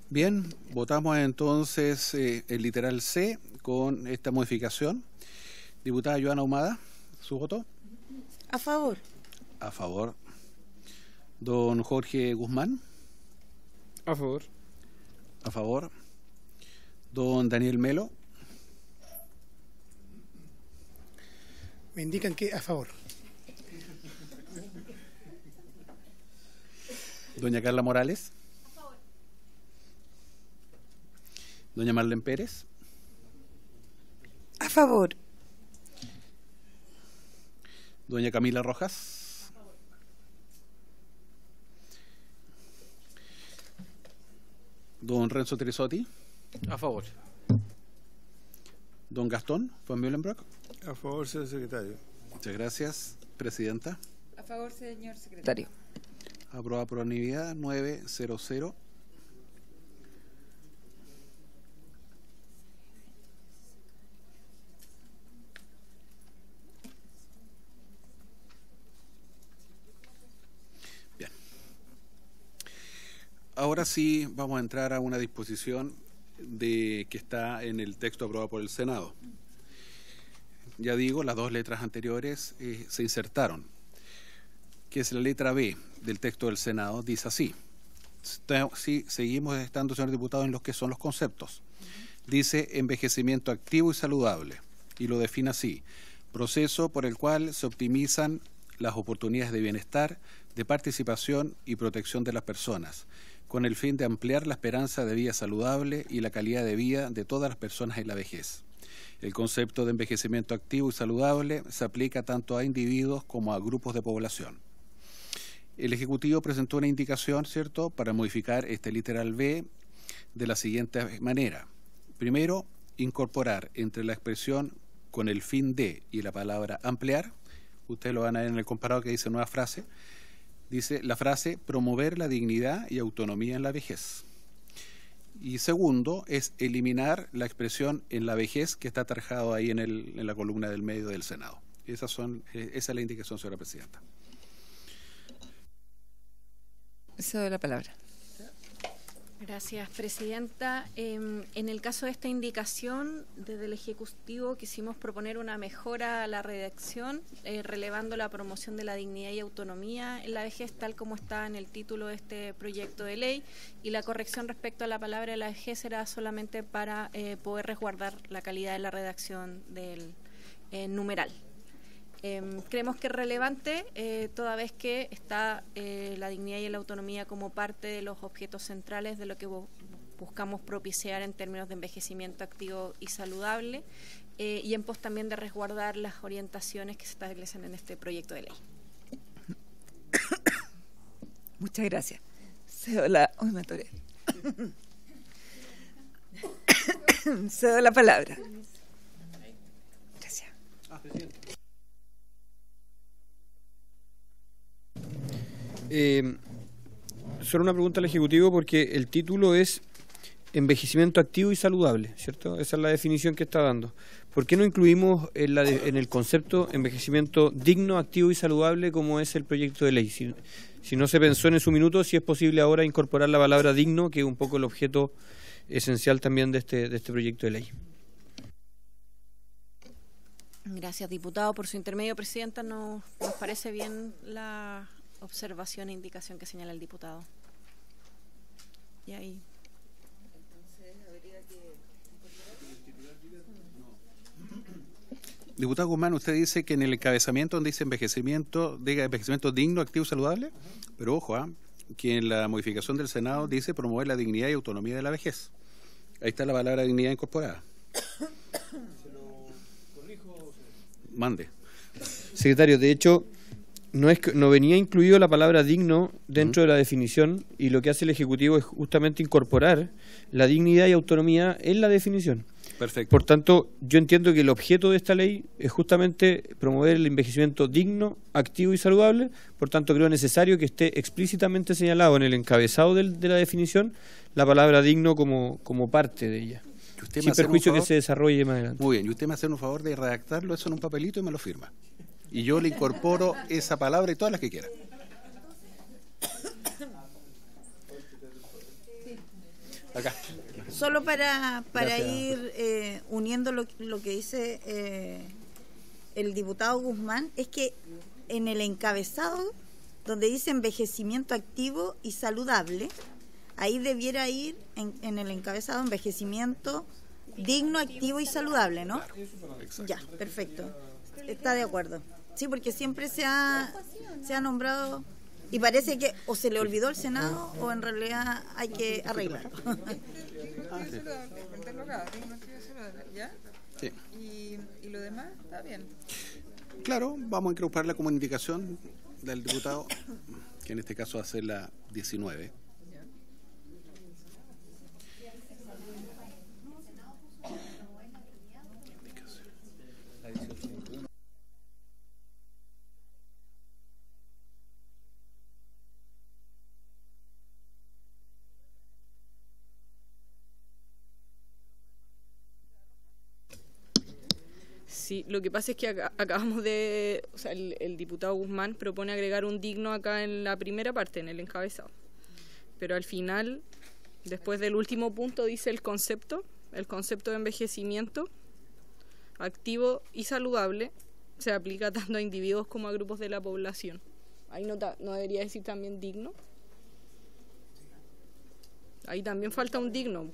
Bien, votamos entonces el literal C con esta modificación. Diputada Joana Ahumada, ¿su voto? A favor. A favor. Don Jorge Guzmán. A favor. A favor. Don Daniel Melo. Me indican que a favor. Doña Carla Morales. A favor. Doña Marlene Pérez. A favor. Doña Camila Rojas. A favor. Don Renzo Trisotti. A favor. Don Gastón von Mühlenbrock. A favor, señor secretario. Muchas gracias, presidenta. A favor, señor secretario. Aprobada por unanimidad, 9-0-0. Bien. Ahora sí vamos a entrar a una disposición que está en el texto aprobado por el Senado. Ya digo, las dos letras anteriores se insertaron, que es la letra B del texto del Senado, dice así. Sí, seguimos estando, señor diputado, en los que son los conceptos. Dice envejecimiento activo y saludable, y lo define así: proceso por el cual se optimizan las oportunidades de bienestar, de participación y protección de las personas, con el fin de ampliar la esperanza de vida saludable y la calidad de vida de todas las personas en la vejez. El concepto de envejecimiento activo y saludable se aplica tanto a individuos como a grupos de población. El Ejecutivo presentó una indicación, ¿cierto?, para modificar este literal B de la siguiente manera. Primero, incorporar entre la expresión con el fin de y la palabra ampliar, ustedes lo van a ver en el comparado que dice nueva frase, dice la frase promover la dignidad y autonomía en la vejez. Y segundo, es eliminar la expresión en la vejez que está atarjado ahí en la columna del medio del Senado. Esa es la indicación, señora presidenta. Cedo la palabra. Gracias, presidenta. En el caso de esta indicación, desde el Ejecutivo quisimos proponer una mejora a la redacción, relevando la promoción de la dignidad y autonomía en la vejez, tal como está en el título de este proyecto de ley, y la corrección respecto a la palabra de la vejez era solamente para poder resguardar la calidad de la redacción del numeral. Creemos que es relevante toda vez que está la dignidad y la autonomía como parte de los objetos centrales de lo que buscamos propiciar en términos de envejecimiento activo y saludable, y en pos también de resguardar las orientaciones que se establecen en este proyecto de ley. Muchas gracias. Cedo la... Uy, me atoré. Cedo la palabra. Gracias. Solo una pregunta al Ejecutivo, porque el título es envejecimiento activo y saludable, ¿cierto? Esa es la definición que está dando. ¿Por qué no incluimos en el concepto envejecimiento digno, activo y saludable como es el proyecto de ley? Si no se pensó en su minuto, si es posible ahora incorporar la palabra digno, que es un poco el objeto esencial también de este proyecto de ley. Gracias, diputado. Por su intermedio, presidenta, nos parece bien la observación e indicación que señala el diputado. Y ahí. Diputado Guzmán, usted dice que en el encabezamiento donde dice envejecimiento, diga envejecimiento digno, activo y saludable, pero ojo, que en la modificación del Senado dice promover la dignidad y autonomía de la vejez. Ahí está la palabra dignidad incorporada. Mande. Secretario, de hecho, no venía incluido la palabra digno dentro de la definición, y lo que hace el Ejecutivo es justamente incorporar la dignidad y autonomía en la definición. Perfecto. Por tanto, yo entiendo que el objeto de esta ley es justamente promover el envejecimiento digno, activo y saludable. Por tanto, creo necesario que esté explícitamente señalado en el encabezado de la definición la palabra digno como parte de ella, sin perjuicio que se desarrolle más adelante. Muy bien, y usted me hace un favor de redactarlo eso en un papelito y me lo firma. Y yo le incorporo esa palabra y todas las que quiera. Acá. Solo para ir uniendo lo que dice el diputado Guzmán, es que en el encabezado, donde dice envejecimiento activo y saludable, ahí debiera ir en el encabezado envejecimiento digno, activo y saludable, ¿no? Ya, perfecto. Está de acuerdo. Sí, porque siempre se ha nombrado y parece que o se le olvidó al Senado o en realidad hay que arreglarlo. ¿Ya? Sí. ¿Y lo demás? Está bien. Claro, vamos a incorporarla como indicación del diputado, que en este caso va a ser la 19. Sí, lo que pasa es que acabamos de... O sea, el diputado Guzmán propone agregar un digno acá en la primera parte, en el encabezado. Pero al final, después del último punto, dice el concepto de envejecimiento activo y saludable se aplica tanto a individuos como a grupos de la población. Ahí no debería decir también digno. Ahí también falta un digno.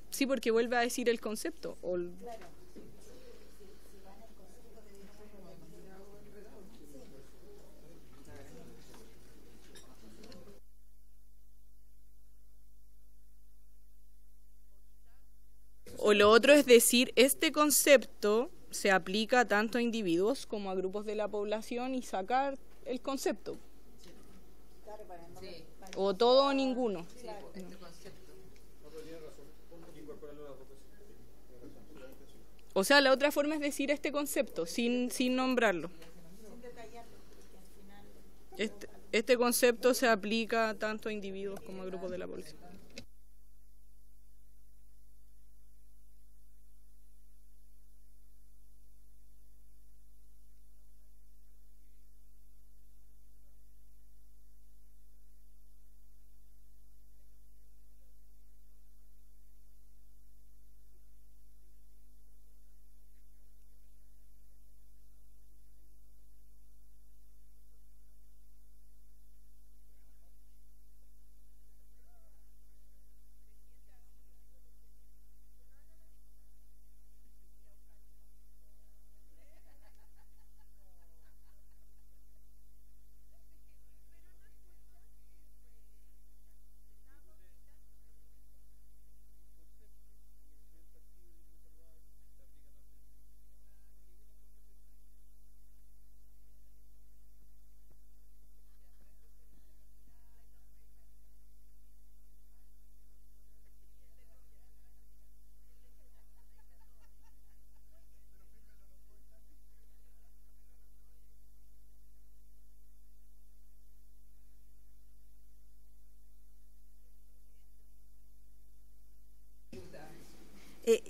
Sí, porque vuelve a decir el concepto. O lo otro es decir, este concepto se aplica tanto a individuos como a grupos de la población y sacar el concepto. O todo o ninguno. O sea, la otra forma es decir este concepto sin nombrarlo. Este concepto se aplica tanto a individuos como a grupos de la población.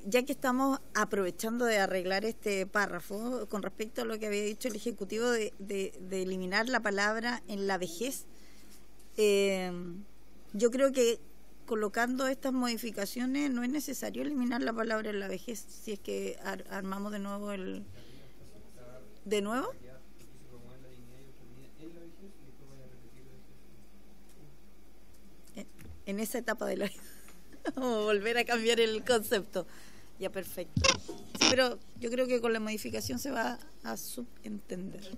Ya que estamos aprovechando de arreglar este párrafo, con respecto a lo que había dicho el Ejecutivo de eliminar la palabra en la vejez, yo creo que colocando estas modificaciones no es necesario eliminar la palabra en la vejez, si es que armamos de nuevo ¿De nuevo? En esa etapa de la vida. Vamos a volver a cambiar el concepto. Ya, perfecto. Sí, pero yo creo que con la modificación se va a subentender.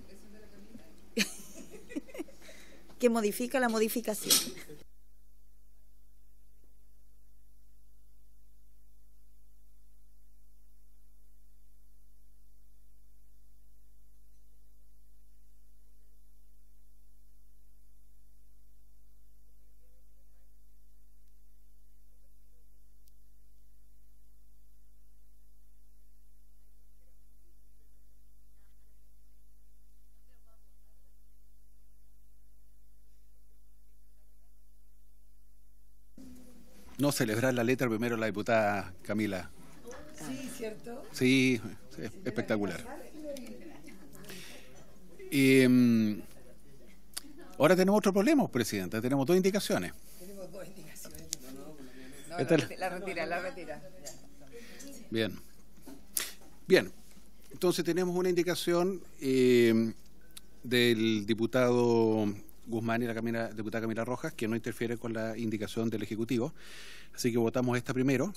Que modifica la modificación. No celebrar la letra primero la diputada Camila. Sí, ¿cierto? Sí, espectacular. Ahora tenemos otro problema, Presidenta. Tenemos dos indicaciones. Tenemos dos indicaciones. La retira. Bien. Entonces tenemos una indicación del diputado Guzmán y la diputada Camila Rojas, que no interfiere con la indicación del Ejecutivo. Así que votamos esta primero,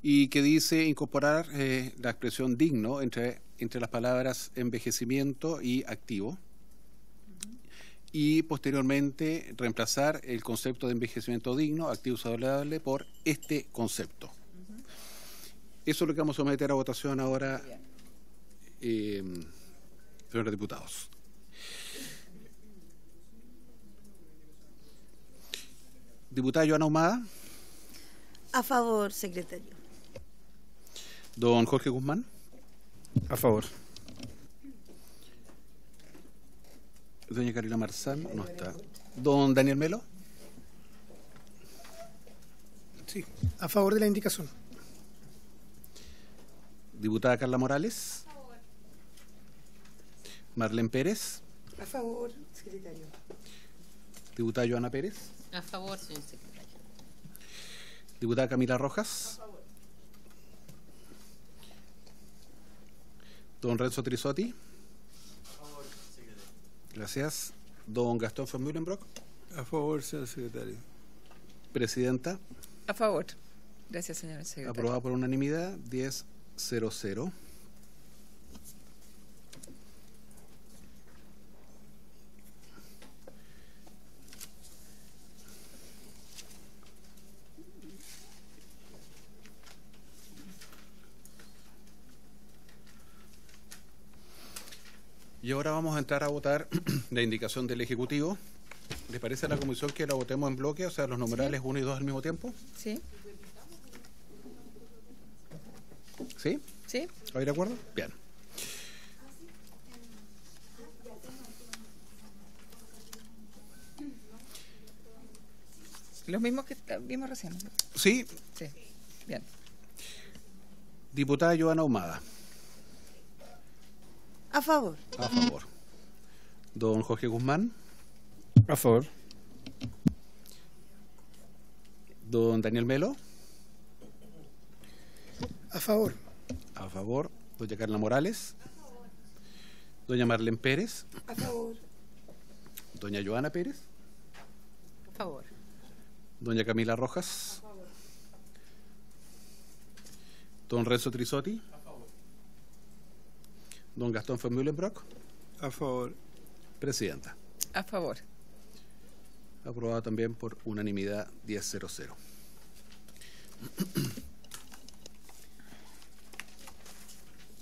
y que dice incorporar la expresión digno entre las palabras envejecimiento y activo, y posteriormente reemplazar el concepto de envejecimiento digno, activo saludable, por este concepto. Eso es lo que vamos a someter a votación ahora, señores diputados. Diputada Joana Ahumada. A favor, secretario. Don Jorge Guzmán. A favor. Doña Carolina Marzán, no está. Don Daniel Melo. Sí, a favor de la indicación. Diputada Carla Morales. Marlene Pérez. A favor, secretario. Diputada Joana Pérez. A favor, señor secretario. Diputada Camila Rojas. A favor. Don Renzo Trisotti. A favor, secretario. Gracias. Don Gastón von Mühlenbrock. A favor, señor secretario. Presidenta. A favor. Gracias, señor secretario. Aprobada por unanimidad, 10-0-0. Y ahora vamos a entrar a votar la indicación del Ejecutivo. ¿Les parece a la comisión que la votemos en bloque, o sea, los numerales 1 y 2 al mismo tiempo? Sí. ¿Sí? Sí. ¿Estáis de acuerdo? Bien. Los mismos que vimos recién. Sí. Sí. Bien. Diputada Joana Ahumada. A favor. A favor. Don Jorge Guzmán. A favor. Don Daniel Melo. A favor. A favor. Doña Carla Morales. Doña Marlene Pérez. A favor. Doña Joana Pérez. A favor. Doña Camila Rojas. A favor. Don Renzo Trisotti. A favor. Don Gastón von Mühlenbrock. A favor. Presidenta. A favor. Aprobado también por unanimidad, 10-0-0.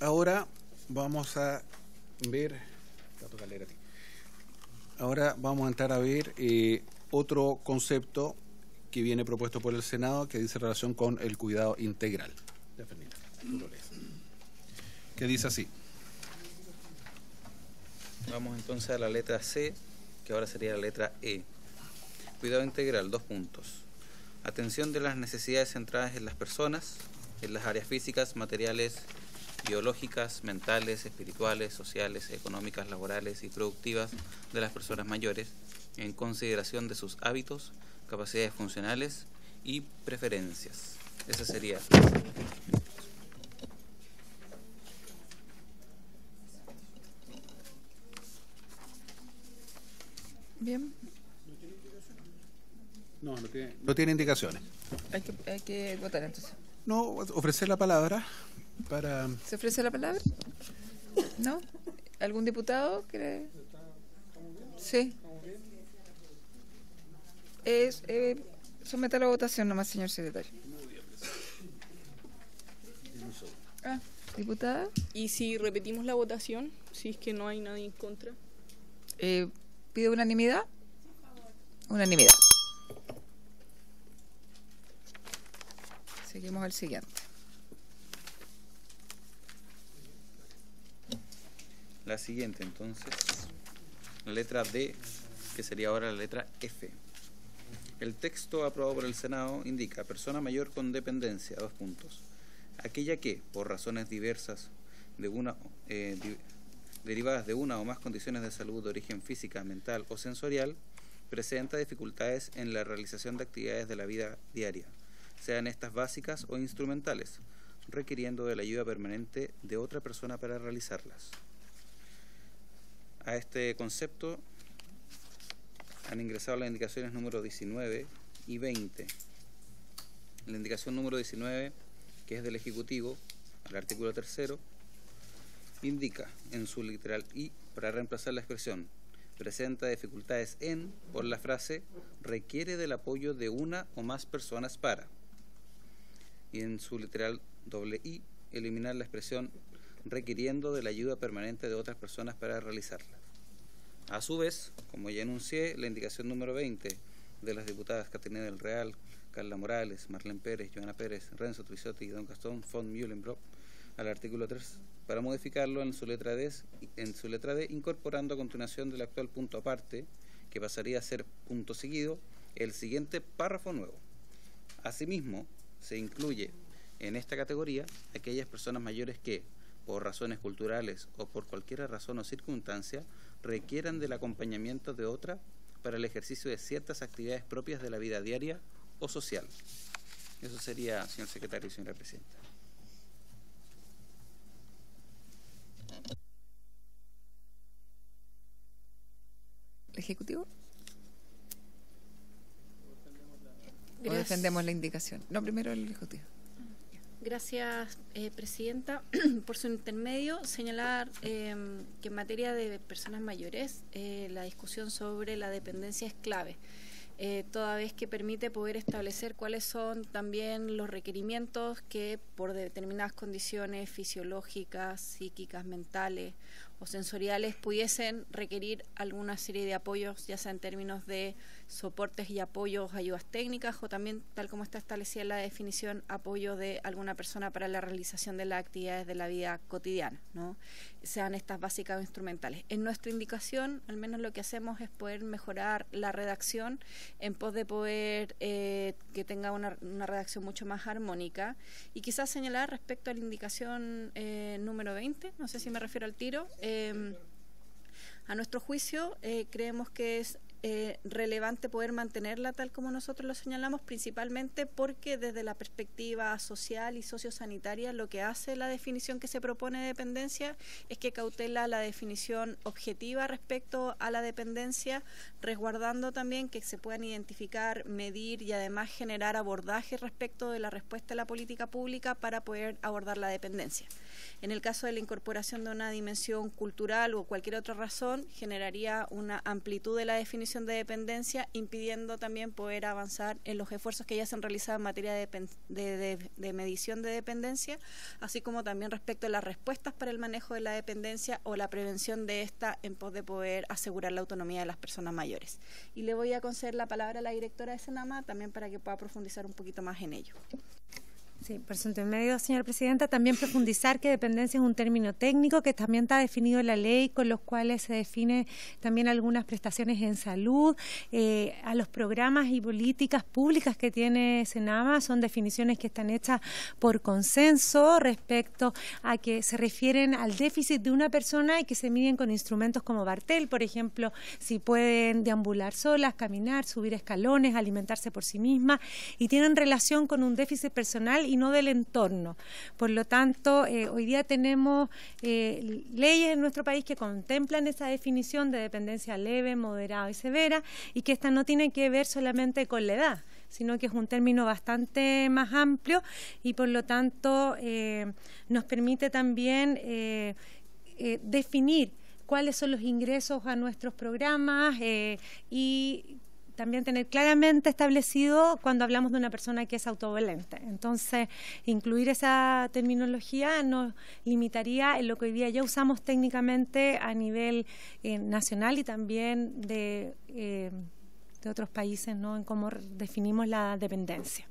Ahora vamos a ver. Ahora vamos a entrar a ver otro concepto que viene propuesto por el Senado, que dice relación con el cuidado integral. Tú lo lees. Que dice así. Vamos entonces a la letra C, que ahora sería la letra E. Cuidado integral, 2 puntos. Atención de las necesidades centradas en las personas, en las áreas físicas, materiales, biológicas, mentales, espirituales, sociales, económicas, laborales y productivas de las personas mayores, en consideración de sus hábitos, capacidades funcionales y preferencias. Esa sería. Bien. No tiene indicaciones. Hay que votar entonces. No, ofrecer la palabra para... ¿Se ofrece la palabra? ¿No? ¿Algún diputado quiere? Sí. Somete a la votación nomás, señor secretario. ¿Diputada? ¿Y si repetimos la votación? Si es que no hay nadie en contra. ¿Pide unanimidad? Unanimidad. Seguimos al siguiente. La siguiente, entonces, la letra D, que sería ahora la letra F. El texto aprobado por el Senado indica: persona mayor con dependencia, : aquella que, por razones diversas derivadas de una o más condiciones de salud de origen física, mental o sensorial, presenta dificultades en la realización de actividades de la vida diaria, sean estas básicas o instrumentales, requiriendo de la ayuda permanente de otra persona para realizarlas. A este concepto han ingresado las indicaciones número 19 y 20. La indicación número 19, que es del Ejecutivo, al artículo 3º, indica en su literal I, para reemplazar la expresión presenta dificultades en, por la frase requiere del apoyo de una o más personas para, y en su literal I, eliminar la expresión requiriendo de la ayuda permanente de otras personas para realizarla. A su vez, como ya enuncié, la indicación número 20 de las diputadas Caterina del Real, Carla Morales, Marlene Pérez, Joana Pérez, Renzo Trisotti y Don Gastón von Mühlenbrock, al artículo 3, para modificarlo en su letra D, incorporando a continuación del actual punto aparte, que pasaría a ser punto seguido, el siguiente párrafo nuevo. Asimismo, se incluye en esta categoría aquellas personas mayores que, por razones culturales o por cualquier razón o circunstancia, requieran del acompañamiento de otra para el ejercicio de ciertas actividades propias de la vida diaria o social. Eso sería, señor secretario y señora presidenta. ¿El Ejecutivo? ¿O defendemos la indicación? No, primero el Ejecutivo. Gracias, Presidenta. Por su intermedio, señalar que en materia de personas mayores, la discusión sobre la dependencia es clave, toda vez que permite poder establecer cuáles son también los requerimientos que por determinadas condiciones fisiológicas, psíquicas, mentales o sensoriales pudiesen requerir alguna serie de apoyos, ya sea en términos de soportes y apoyos, ayudas técnicas, o también, tal como está establecida en la definición, apoyo de alguna persona para la realización de las actividades de la vida cotidiana, ¿no? Sean estas básicas o instrumentales. En nuestra indicación, al menos lo que hacemos es poder mejorar la redacción en pos de poder que tenga una redacción mucho más armónica, y quizás señalar respecto a la indicación número 20, no sé si me refiero al tiro. A nuestro juicio, creemos que es relevante poder mantenerla tal como nosotros lo señalamos, principalmente porque desde la perspectiva social y sociosanitaria lo que hace la definición que se propone de dependencia es que cautela la definición objetiva respecto a la dependencia, resguardando también que se puedan identificar, medir y además generar abordajes respecto de la respuesta a la política pública para poder abordar la dependencia. En el caso de la incorporación de una dimensión cultural o cualquier otra razón, generaría una amplitud de la definición de dependencia, impidiendo también poder avanzar en los esfuerzos que ya se han realizado en materia de medición de dependencia, así como también respecto a las respuestas para el manejo de la dependencia o la prevención de esta en pos de poder asegurar la autonomía de las personas mayores. Y le voy a conceder la palabra a la directora de Senama también para que pueda profundizar un poquito más en ello. Sí, por su intermedio, señora presidenta, también profundizar que dependencia es un término técnico que también está definido en la ley, con los cuales se define también algunas prestaciones en salud, a los programas y políticas públicas que tiene Senama, son definiciones que están hechas por consenso respecto a que se refieren al déficit de una persona y que se miden con instrumentos como Bartel, por ejemplo, si pueden deambular solas, caminar, subir escalones, alimentarse por sí mismas, y tienen relación con un déficit personal y no del entorno. Por lo tanto, hoy día tenemos leyes en nuestro país que contemplan esa definición de dependencia leve, moderada y severa, y que esta no tiene que ver solamente con la edad, sino que es un término bastante más amplio y por lo tanto nos permite también definir cuáles son los ingresos a nuestros programas y también tener claramente establecido cuando hablamos de una persona que es autovalente. Entonces, incluir esa terminología nos limitaría en lo que hoy día ya usamos técnicamente a nivel nacional y también de otros países, ¿no?, en cómo definimos la dependencia.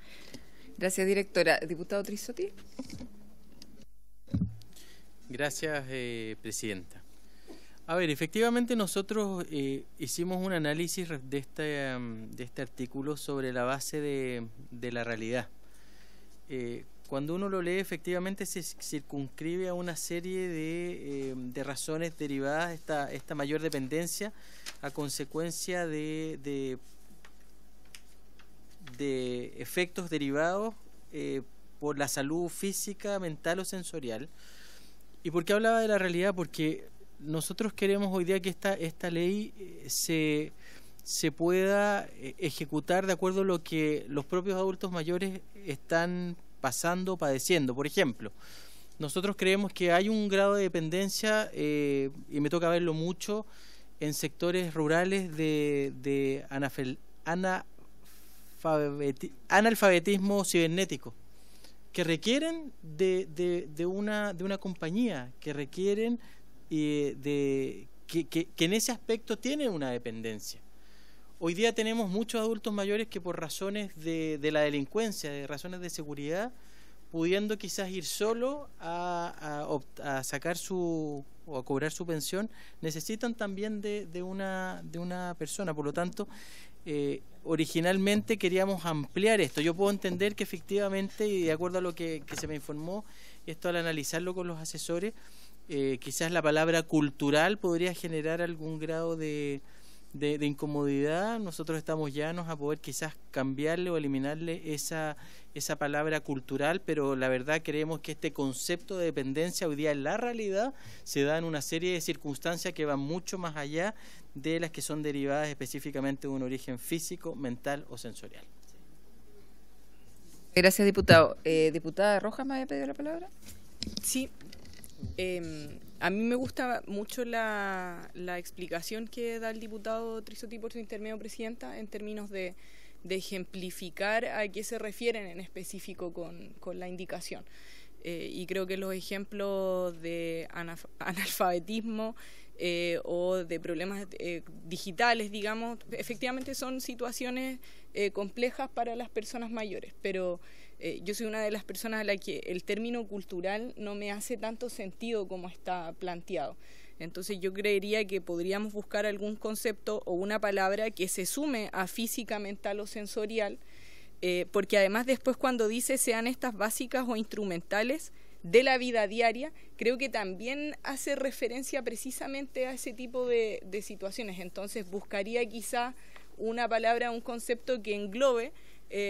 Gracias, directora. Diputado Trisotti. Gracias, presidenta. A ver, efectivamente nosotros hicimos un análisis de este artículo sobre la base de la realidad. Cuando uno lo lee, efectivamente se circunscribe a una serie de razones derivadas esta mayor dependencia a consecuencia de efectos derivados por la salud física, mental o sensorial. ¿Y por qué hablaba de la realidad? Porque nosotros queremos hoy día que esta ley se pueda ejecutar de acuerdo a lo que los propios adultos mayores están pasando, padeciendo. Por ejemplo, nosotros creemos que hay un grado de dependencia, y me toca verlo mucho, en sectores rurales de analfabetismo cibernético, que requieren de una compañía, que requieren que en ese aspecto tienen una dependencia. Hoy día tenemos muchos adultos mayores que por razones de la delincuencia, de razones de seguridad, pudiendo quizás ir solo a sacar o a cobrar su pensión, necesitan también de una persona. Por lo tanto, originalmente queríamos ampliar esto. Yo puedo entender que efectivamente, y de acuerdo a lo que se me informó, esto al analizarlo con los asesores, quizás la palabra cultural podría generar algún grado de incomodidad. Nosotros estamos llanos a poder quizás cambiarle o eliminarle esa palabra cultural, pero la verdad creemos que este concepto de dependencia hoy día en la realidad se da en una serie de circunstancias que van mucho más allá de las que son derivadas específicamente de un origen físico, mental o sensorial. Gracias, diputado. Diputada Rojas, ¿me había pedido la palabra? Sí. A mí me gusta mucho la explicación que da el diputado Trisotti por su intermedio, presidenta, en términos de ejemplificar a qué se refieren en específico con la indicación. Y creo que los ejemplos de analfabetismo o de problemas digitales, digamos, efectivamente son situaciones complejas para las personas mayores, pero yo soy una de las personas a la que el término cultural no me hace tanto sentido como está planteado. Entonces yo creería que podríamos buscar algún concepto o una palabra que se sume a física, mental o sensorial, porque además después cuando dice sean estas básicas o instrumentales de la vida diaria, creo que también hace referencia precisamente a ese tipo de situaciones. Entonces buscaría quizá una palabra, un concepto que englobe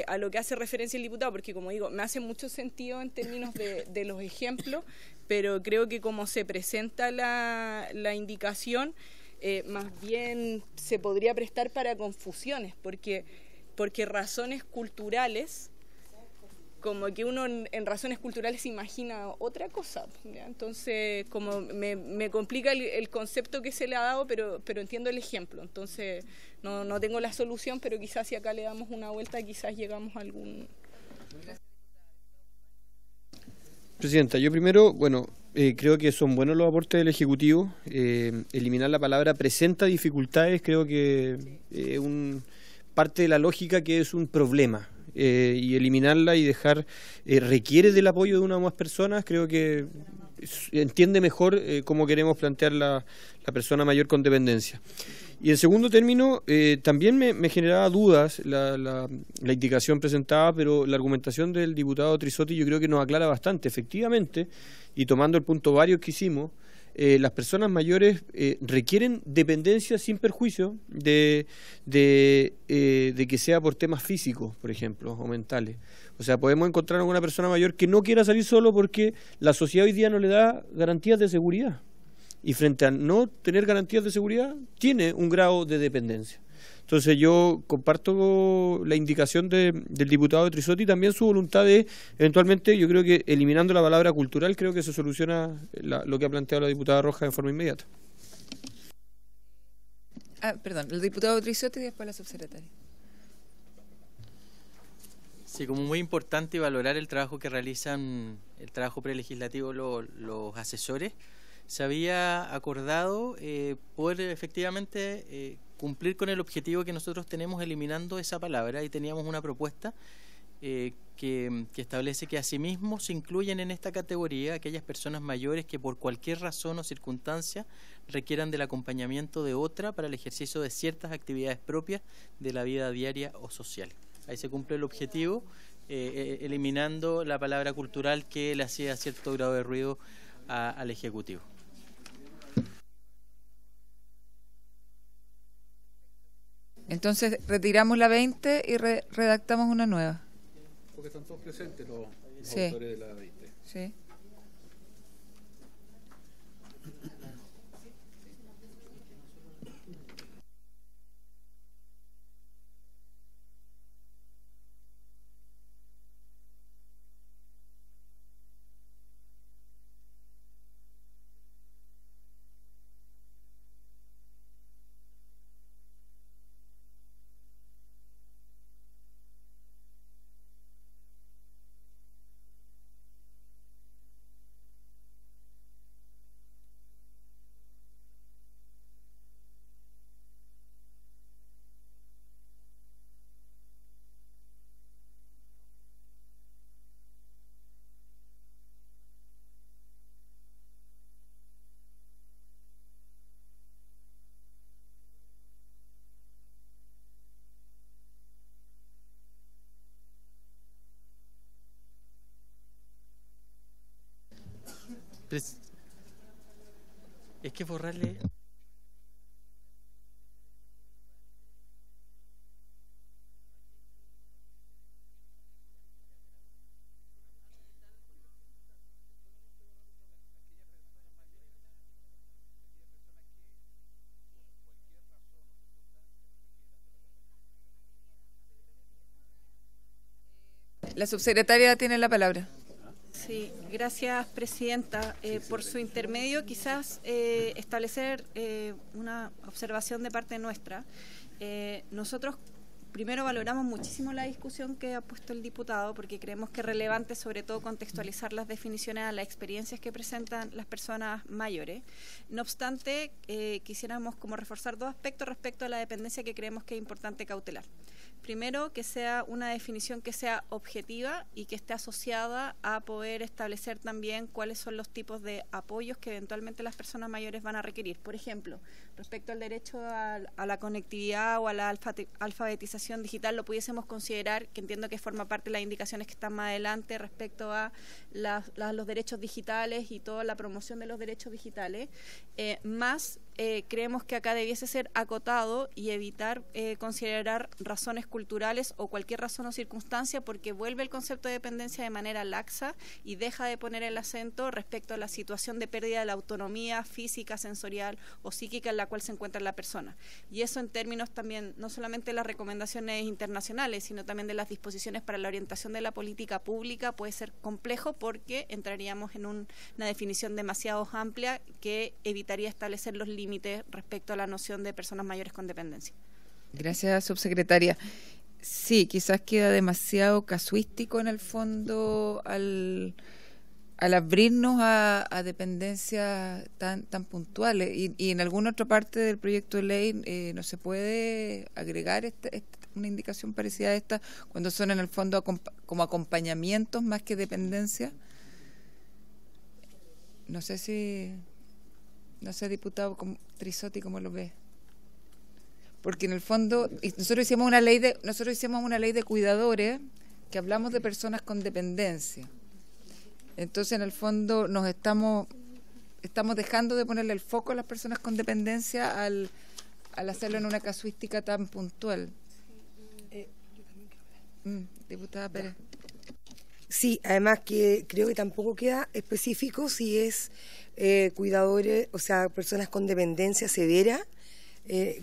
a lo que hace referencia el diputado, porque como digo, me hace mucho sentido en términos de los ejemplos, pero creo que como se presenta la indicación, más bien se podría prestar para confusiones, porque razones culturales, como que uno en razones culturales imagina otra cosa, ¿ya? Entonces como me complica el concepto que se le ha dado, pero entiendo el ejemplo. Entonces no tengo la solución, pero quizás si acá le damos una vuelta quizás llegamos a algún... Presidenta, yo primero, creo que son buenos los aportes del Ejecutivo. Eliminar la palabra presenta dificultades, creo que parte de la lógica que es un problema. y eliminarla y dejar requiere del apoyo de una o más personas, creo que entiende mejor cómo queremos plantear la persona mayor con dependencia. Y en segundo término, también me generaba dudas la indicación presentada, pero la argumentación del diputado Trisotti yo creo que nos aclara bastante. Efectivamente, y tomando el punto varios que hicimos, las personas mayores requieren dependencia sin perjuicio de que sea por temas físicos, por ejemplo, o mentales. O sea, podemos encontrar a una persona mayor que no quiera salir solo porque la sociedad hoy día no le da garantías de seguridad. Y frente a no tener garantías de seguridad, tiene un grado de dependencia. Entonces yo comparto la indicación del diputado Trisotti, también su voluntad de, eventualmente, yo creo que eliminando la palabra cultural, creo que se soluciona lo que ha planteado la diputada Rojas de forma inmediata. Perdón, el diputado Trisotti y después la subsecretaria. Sí, como muy importante valorar el trabajo que realizan, el trabajo prelegislativo los asesores. Se había acordado poder efectivamente cumplir con el objetivo que nosotros tenemos eliminando esa palabra, y teníamos una propuesta que establece que asimismo se incluyen en esta categoría aquellas personas mayores que por cualquier razón o circunstancia requieran del acompañamiento de otra para el ejercicio de ciertas actividades propias de la vida diaria o social. Ahí se cumple el objetivo, eliminando la palabra cultural que le hacía cierto grado de ruido al Ejecutivo. Entonces retiramos la 20 y redactamos una nueva. Porque están todos presentes los sí. autores de la 20. Sí. Es que borrarle... La subsecretaria tiene la palabra. Sí, gracias, presidenta. Por su intermedio, quizás establecer una observación de parte nuestra. Nosotros primero valoramos muchísimo la discusión que ha puesto el diputado, porque creemos que es relevante sobre todo contextualizar las definiciones a las experiencias que presentan las personas mayores. No obstante, quisiéramos como reforzar dos aspectos respecto a la dependencia que creemos que es importante cautelar. Primero, que sea una definición que sea objetiva y que esté asociada a poder establecer también cuáles son los tipos de apoyos que eventualmente las personas mayores van a requerir. Por ejemplo, respecto al derecho a la conectividad o a la alfabetización digital, lo pudiésemos considerar, que entiendo que forma parte de las indicaciones que están más adelante respecto a los derechos digitales y toda la promoción de los derechos digitales, creemos que acá debiese ser acotado y evitar considerar razones culturales o cualquier razón o circunstancia, porque vuelve el concepto de dependencia de manera laxa y deja de poner el acento respecto a la situación de pérdida de la autonomía física, sensorial o psíquica en la cual se encuentra la persona. Y eso en términos también, no solamente de las recomendaciones internacionales, sino también de las disposiciones para la orientación de la política pública, puede ser complejo porque entraríamos en una definición demasiado amplia que evitaría establecer los límites respecto a la noción de personas mayores con dependencia. Gracias, subsecretaria. Sí, quizás queda demasiado casuístico en el fondo al abrirnos a dependencias tan puntuales y en alguna otra parte del proyecto de ley no se puede agregar una indicación parecida a esta, cuando son en el fondo como acompañamientos más que dependencia? No sé, diputado Trisotti, ¿cómo lo ve? Porque en el fondo nosotros hicimos una ley de cuidadores que hablamos de personas con dependencia. Entonces, en el fondo nos estamos dejando de ponerle el foco a las personas con dependencia al hacerlo en una casuística tan puntual. Diputada Pérez. Sí, además que creo que tampoco queda específico si es cuidadores, o sea, personas con dependencia severa.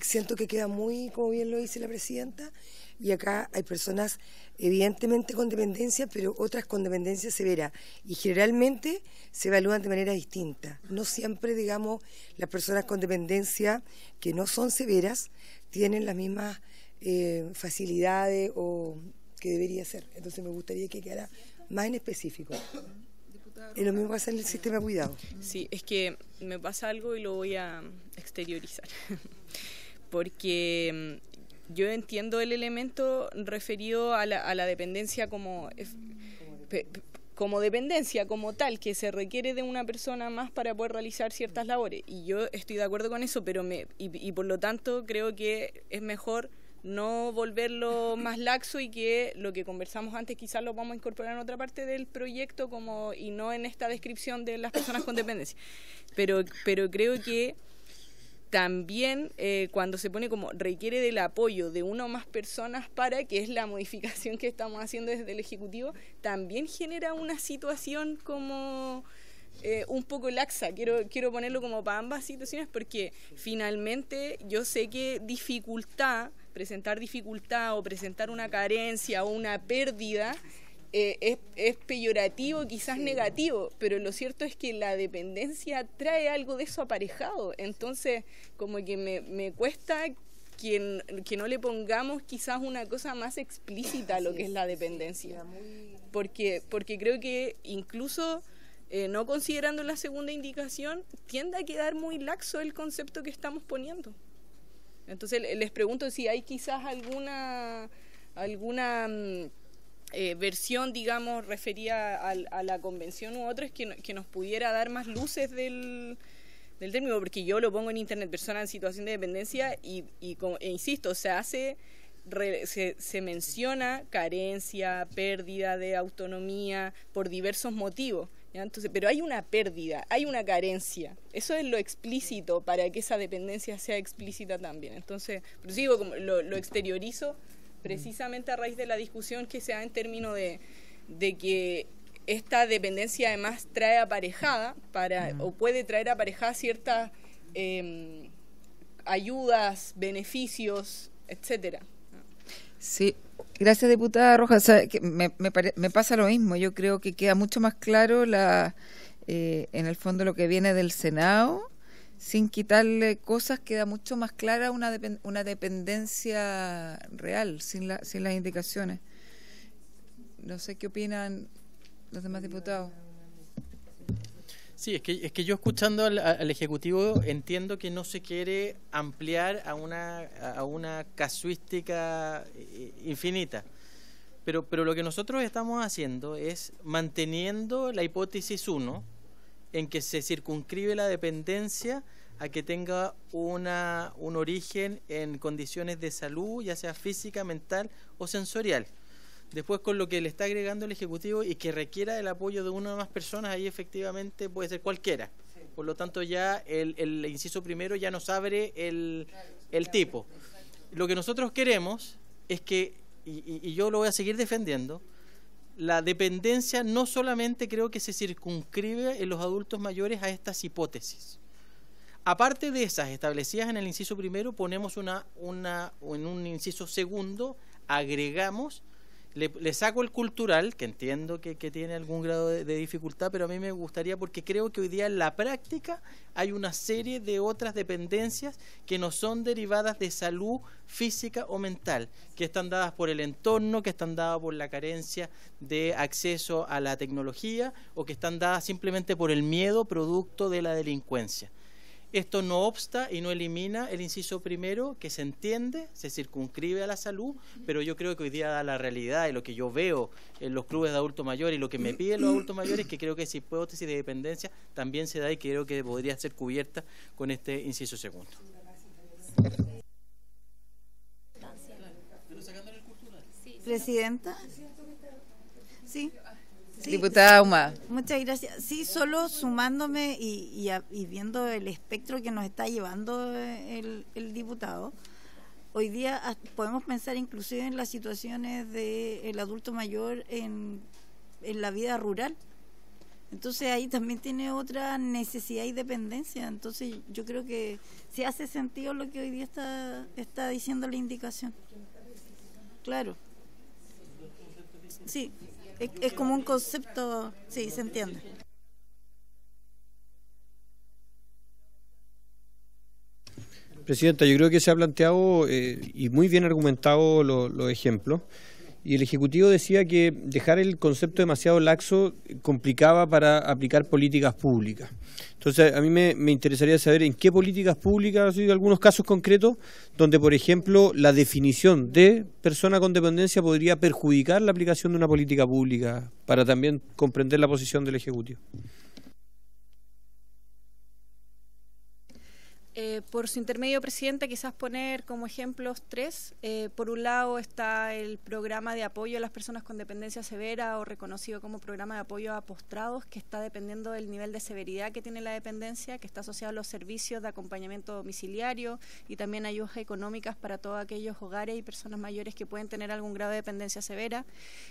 Siento que queda muy, como bien lo dice la presidenta, y acá hay personas evidentemente con dependencia, pero otras con dependencia severa, y generalmente se evalúan de manera distinta. No siempre, digamos, las personas con dependencia que no son severas tienen las mismas facilidades o que debería ser. Entonces me gustaría que quedara más en específico. Y lo mismo pasa en el sistema de cuidado. Sí, es que me pasa algo y lo voy a exteriorizar. Porque yo entiendo el elemento referido a la dependencia como dependencia, como tal, que se requiere de una persona más para poder realizar ciertas labores. Y yo estoy de acuerdo con eso, pero por lo tanto creo que es mejor no volverlo más laxo, y que lo que conversamos antes quizás lo vamos a incorporar en otra parte del proyecto y no en esta descripción de las personas con dependencia. Pero creo que también cuando se pone como requiere del apoyo de una o más personas para, que es la modificación que estamos haciendo desde el Ejecutivo, también genera una situación como un poco laxa. Quiero ponerlo como para ambas situaciones, porque finalmente yo sé que presentar dificultad o presentar una carencia o una pérdida es peyorativo, quizás negativo, pero lo cierto es que la dependencia trae algo de eso aparejado. Entonces como que me cuesta que no le pongamos quizás una cosa más explícita a lo que es la dependencia, porque creo que incluso no considerando la segunda indicación tiende a quedar muy laxo el concepto que estamos poniendo. Entonces les pregunto si hay quizás alguna versión, digamos, referida a la convención u otras que nos pudiera dar más luces del término, porque yo lo pongo en internet, persona en situación de dependencia, e insisto, se menciona carencia, pérdida de autonomía por diversos motivos, ¿ya? Entonces, pero hay una pérdida, hay una carencia, eso es lo explícito para que esa dependencia sea explícita también. Entonces, por eso digo, como lo exteriorizo precisamente a raíz de la discusión que se da en términos de que esta dependencia además trae aparejada o puede traer aparejada ciertas ayudas, beneficios, etcétera. Sí, gracias, diputada Rojas. O sea, que me pasa lo mismo. Yo creo que queda mucho más claro en el fondo lo que viene del Senado, sin quitarle cosas, queda mucho más clara una dependencia real, sin las indicaciones. No sé qué opinan los demás diputados. Sí, es que yo escuchando al Ejecutivo entiendo que no se quiere ampliar a una casuística infinita, pero lo que nosotros estamos haciendo es manteniendo la hipótesis 1, en que se circunscribe la dependencia a que tenga un origen en condiciones de salud, ya sea física, mental o sensorial. Después, con lo que le está agregando el Ejecutivo y que requiera el apoyo de una o más personas, ahí efectivamente puede ser cualquiera. Por lo tanto, ya el inciso primero ya nos abre el tipo. Lo que nosotros queremos es que, y yo lo voy a seguir defendiendo, la dependencia no solamente creo que se circunscribe en los adultos mayores a estas hipótesis. Aparte de esas establecidas en el inciso primero, ponemos en un inciso segundo, agregamos, le saco el cultural, que entiendo que tiene algún grado de dificultad, pero a mí me gustaría, porque creo que hoy día en la práctica hay una serie de otras dependencias que no son derivadas de salud física o mental, que están dadas por el entorno, que están dadas por la carencia de acceso a la tecnología, o que están dadas simplemente por el miedo producto de la delincuencia. Esto no obsta y no elimina el inciso primero, que se entiende, se circunscribe a la salud, pero yo creo que hoy día da la realidad y lo que yo veo en los clubes de adultos mayores y lo que me piden los adultos mayores, que creo que esa hipótesis de dependencia también se da y creo que podría ser cubierta con este inciso segundo. Presidenta. Sí. Sí, diputada Ahumada. Muchas gracias. Sí, solo sumándome y viendo el espectro que nos está llevando el diputado, hoy día podemos pensar inclusive en las situaciones del adulto mayor en la vida rural. Entonces ahí también tiene otra necesidad y dependencia. Entonces yo creo que sí hace sentido lo que hoy día está diciendo la indicación. Claro. Sí. Es como un concepto, sí, se entiende. Presidenta, yo creo que se ha planteado y muy bien argumentado los ejemplos. Y el Ejecutivo decía que dejar el concepto demasiado laxo complicaba para aplicar políticas públicas. Entonces, a mí me interesaría saber en qué políticas públicas, hay algunos casos concretos, donde, por ejemplo, la definición de persona con dependencia podría perjudicar la aplicación de una política pública, para también comprender la posición del Ejecutivo. Por su intermedio, Presidenta, quizás poner como ejemplos tres. Por un lado está el programa de apoyo a las personas con dependencia severa, o reconocido como programa de apoyo a postrados, que está dependiendo del nivel de severidad que tiene la dependencia, que está asociado a los servicios de acompañamiento domiciliario y también ayudas económicas para todos aquellos hogares y personas mayores que pueden tener algún grado de dependencia severa.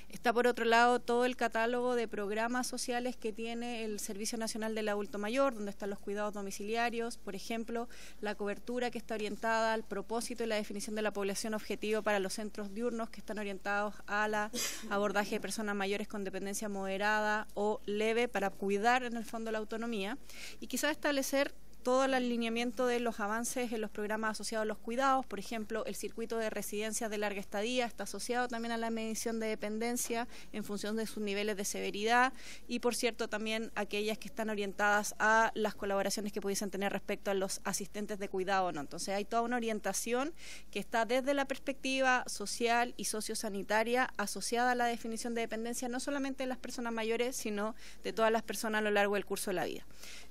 Está por otro lado todo el catálogo de programas sociales que tiene el Servicio Nacional del Adulto Mayor, donde están los cuidados domiciliarios, por ejemplo, la cobertura que está orientada al propósito y la definición de la población objetivo para los centros diurnos, que están orientados a la abordaje de personas mayores con dependencia moderada o leve para cuidar en el fondo la autonomía, y quizás establecer todo el alineamiento de los avances en los programas asociados a los cuidados. Por ejemplo, el circuito de residencias de larga estadía está asociado también a la medición de dependencia en función de sus niveles de severidad, y por cierto también aquellas que están orientadas a las colaboraciones que pudiesen tener respecto a los asistentes de cuidado o no. Entonces hay toda una orientación que está desde la perspectiva social y sociosanitaria asociada a la definición de dependencia, no solamente de las personas mayores, sino de todas las personas a lo largo del curso de la vida.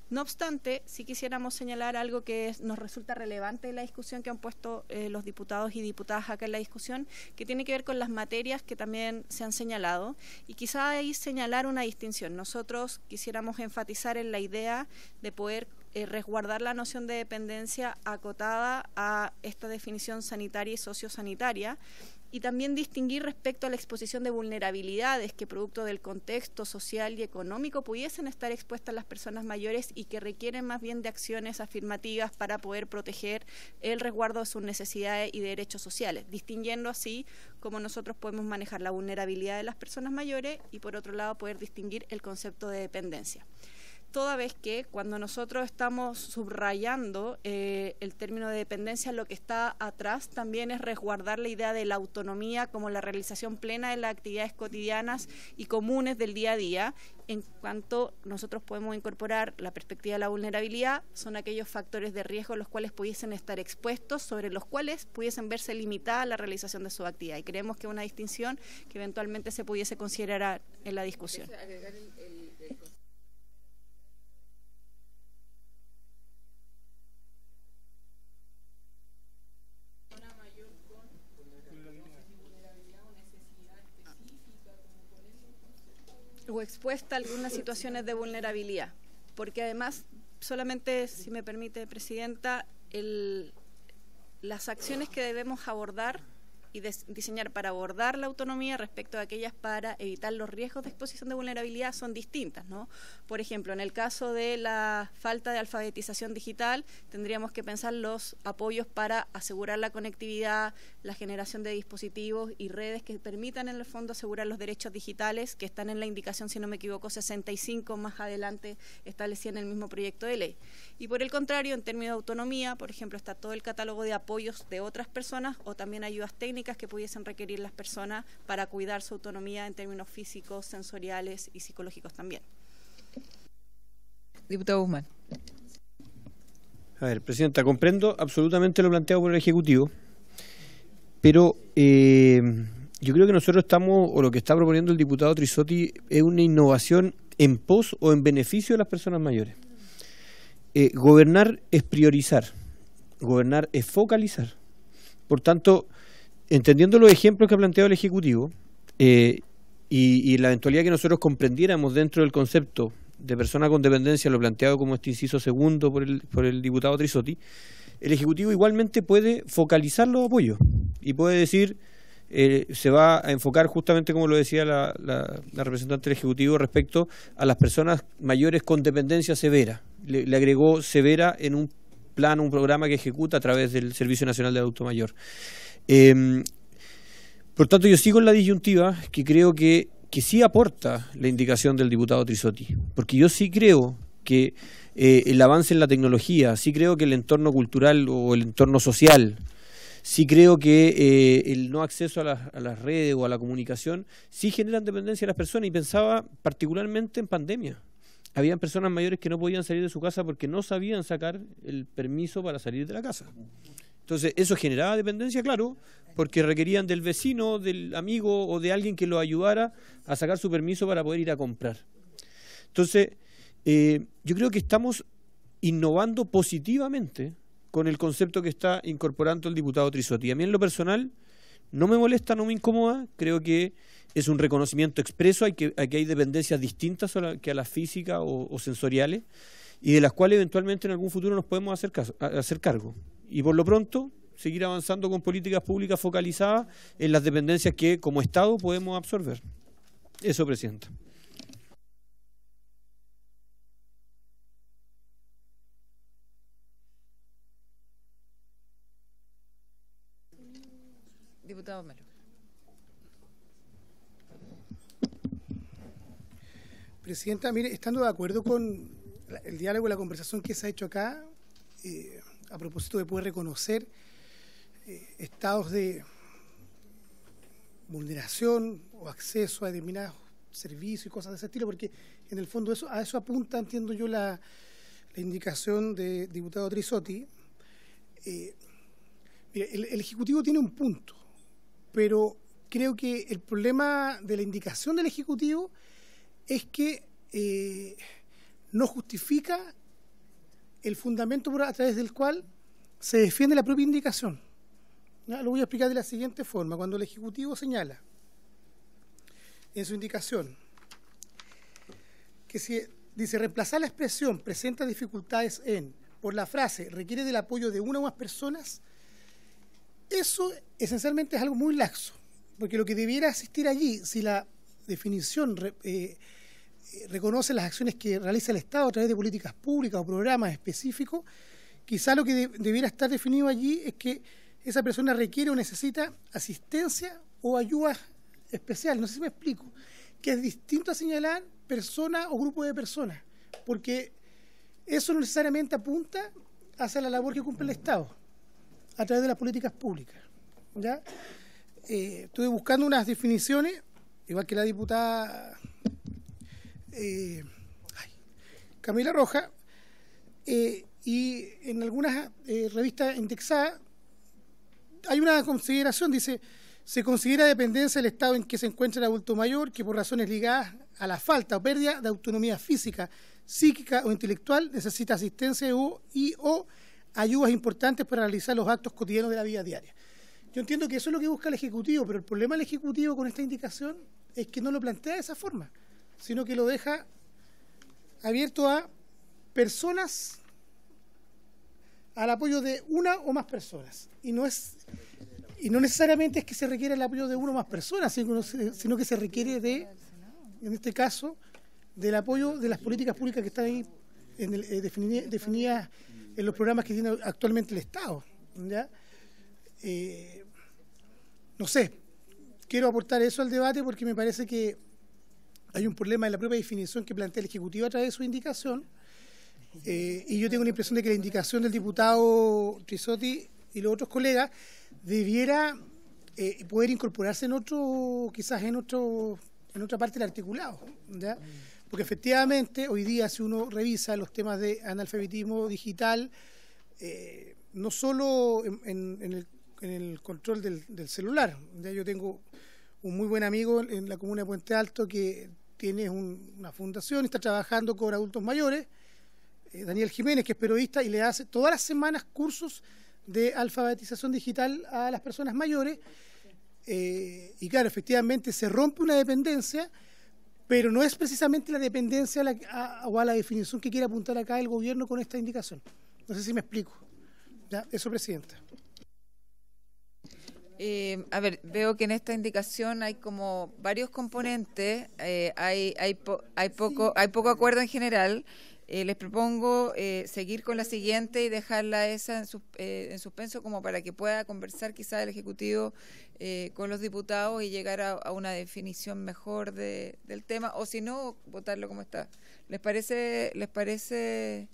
No obstante, sí quisiéramos señalar algo que nos resulta relevante en la discusión que han puesto los diputados y diputadas acá en la discusión, que tiene que ver con las materias que también se han señalado, y quizá ahí señalar una distinción. Nosotros quisiéramos enfatizar en la idea de poder resguardar la noción de dependencia acotada a esta definición sanitaria y sociosanitaria, y también distinguir respecto a la exposición de vulnerabilidades que producto del contexto social y económico pudiesen estar expuestas las personas mayores y que requieren más bien de acciones afirmativas para poder proteger el resguardo de sus necesidades y derechos sociales, distinguiendo así cómo nosotros podemos manejar la vulnerabilidad de las personas mayores y por otro lado poder distinguir el concepto de dependencia. Toda vez que cuando nosotros estamos subrayando el término de dependencia, lo que está atrás también es resguardar la idea de la autonomía como la realización plena de las actividades cotidianas y comunes del día a día. En cuanto nosotros podemos incorporar la perspectiva de la vulnerabilidad, son aquellos factores de riesgo los cuales pudiesen estar expuestos, sobre los cuales pudiesen verse limitada la realización de su actividad. Y creemos que es una distinción que eventualmente se pudiese considerar en la discusión. O expuesta a algunas situaciones de vulnerabilidad, porque además, solamente si me permite, Presidenta, las acciones que debemos abordar y diseñar para abordar la autonomía respecto a aquellas para evitar los riesgos de exposición de vulnerabilidad son distintas, ¿no? Por ejemplo, en el caso de la falta de alfabetización digital, tendríamos que pensar los apoyos para asegurar la conectividad, la generación de dispositivos y redes que permitan en el fondo asegurar los derechos digitales que están en la indicación, si no me equivoco, 65 más adelante establecida en el mismo proyecto de ley. Y por el contrario, en términos de autonomía, por ejemplo, está todo el catálogo de apoyos de otras personas o también ayudas técnicas que pudiesen requerir las personas para cuidar su autonomía en términos físicos, sensoriales y psicológicos también. Diputado Guzmán. A ver, Presidenta, comprendo absolutamente lo planteado por el Ejecutivo, pero yo creo que nosotros estamos, o lo que está proponiendo el diputado Trisotti, es una innovación en pos o en beneficio de las personas mayores. Gobernar es priorizar, gobernar es focalizar. Por tanto, entendiendo los ejemplos que ha planteado el Ejecutivo, y la eventualidad que nosotros comprendiéramos dentro del concepto de persona con dependencia, lo planteado como este inciso segundo por el diputado Trisotti, el Ejecutivo igualmente puede focalizar los apoyos y puede decir, se va a enfocar justamente como lo decía la representante del Ejecutivo respecto a las personas mayores con dependencia severa. Le agregó severa en un plan, un programa que ejecuta a través del Servicio Nacional de Adulto Mayor. Por tanto, yo sigo en la disyuntiva que creo que sí aporta la indicación del diputado Trisotti, porque yo sí creo que el avance en la tecnología, sí creo que el entorno cultural o el entorno social, sí creo que el no acceso a las redes o a la comunicación sí generan dependencia de las personas, y pensaba particularmente en pandemia. Habían personas mayores que no podían salir de su casa porque no sabían sacar el permiso para salir de la casa. Entonces, eso generaba dependencia, claro, porque requerían del vecino, del amigo o de alguien que lo ayudara a sacar su permiso para poder ir a comprar. Entonces, yo creo que estamos innovando positivamente con el concepto que está incorporando el diputado Trisotti. A mí en lo personal no me molesta, no me incomoda, creo que es un reconocimiento expreso a que hay dependencias distintas que a las físicas o sensoriales, y de las cuales eventualmente en algún futuro nos podemos hacer cargo. Y por lo pronto, seguir avanzando con políticas públicas focalizadas en las dependencias que como Estado podemos absorber. Eso, Presidenta. Diputado Melo. Presidenta, mire, estando de acuerdo con el diálogo y la conversación que se ha hecho acá, a propósito de poder reconocer estados de vulneración o acceso a determinados servicios y cosas de ese estilo, porque en el fondo a eso apunta, entiendo yo, la indicación del diputado Trisotti. Mire, el Ejecutivo tiene un punto, pero creo que el problema de la indicación del Ejecutivo es que no justifica el fundamento a través del cual se defiende la propia indicación. ¿Ya? Lo voy a explicar de la siguiente forma. Cuando el Ejecutivo señala en su indicación que si dice reemplazar la expresión presenta dificultades por la frase requiere del apoyo de una o más personas, eso esencialmente es algo muy laxo, porque lo que debiera existir allí, si la definición reconoce las acciones que realiza el Estado a través de políticas públicas o programas específicos, quizá lo que debiera estar definido allí es que esa persona requiere o necesita asistencia o ayuda especial. No sé si me explico, que es distinto a señalar persona o grupo de personas, porque eso no necesariamente apunta hacia la labor que cumple el Estado a través de las políticas públicas. ¿Ya? Estuve buscando unas definiciones, igual que la diputada Camila Roja, y en algunas revistas indexadas hay una consideración, dice, se considera dependencia del estado en que se encuentra el adulto mayor que por razones ligadas a la falta o pérdida de autonomía física, psíquica o intelectual necesita asistencia o ayudas importantes para realizar los actos cotidianos de la vida diaria. Yo entiendo que eso es lo que busca el Ejecutivo, pero el problema del Ejecutivo con esta indicación es que no lo plantea de esa forma, sino que lo deja abierto a personas, al apoyo de una o más personas. Y no necesariamente es que se requiere el apoyo de una o más personas, sino que se requiere en este caso, del apoyo de las políticas públicas que están ahí definidas en los programas que tiene actualmente el Estado. ¿Ya? No sé, quiero aportar eso al debate porque me parece que hay un problema en la propia definición que plantea el Ejecutivo a través de su indicación, y yo tengo la impresión de que la indicación del diputado Trisotti y los otros colegas debiera poder incorporarse quizás en otra parte del articulado, ¿ya? Porque efectivamente hoy día si uno revisa los temas de analfabetismo digital no solo en el control del celular. Ya yo tengo un muy buen amigo en la comuna de Puente Alto que tiene una fundación y está trabajando con adultos mayores, Daniel Jiménez, que es periodista y le hace todas las semanas cursos de alfabetización digital a las personas mayores. Y claro, efectivamente se rompe una dependencia, pero no es precisamente la dependencia o a la definición que quiere apuntar acá el gobierno con esta indicación. No sé si me explico. ¿Ya? Eso, Presidenta. A ver, veo que en esta indicación hay como varios componentes, hay poco acuerdo en general. Les propongo seguir con la siguiente y dejarla esa en suspenso como para que pueda conversar quizá el Ejecutivo con los diputados y llegar a una definición mejor del tema, o si no, votarlo como está. ¿Les parece,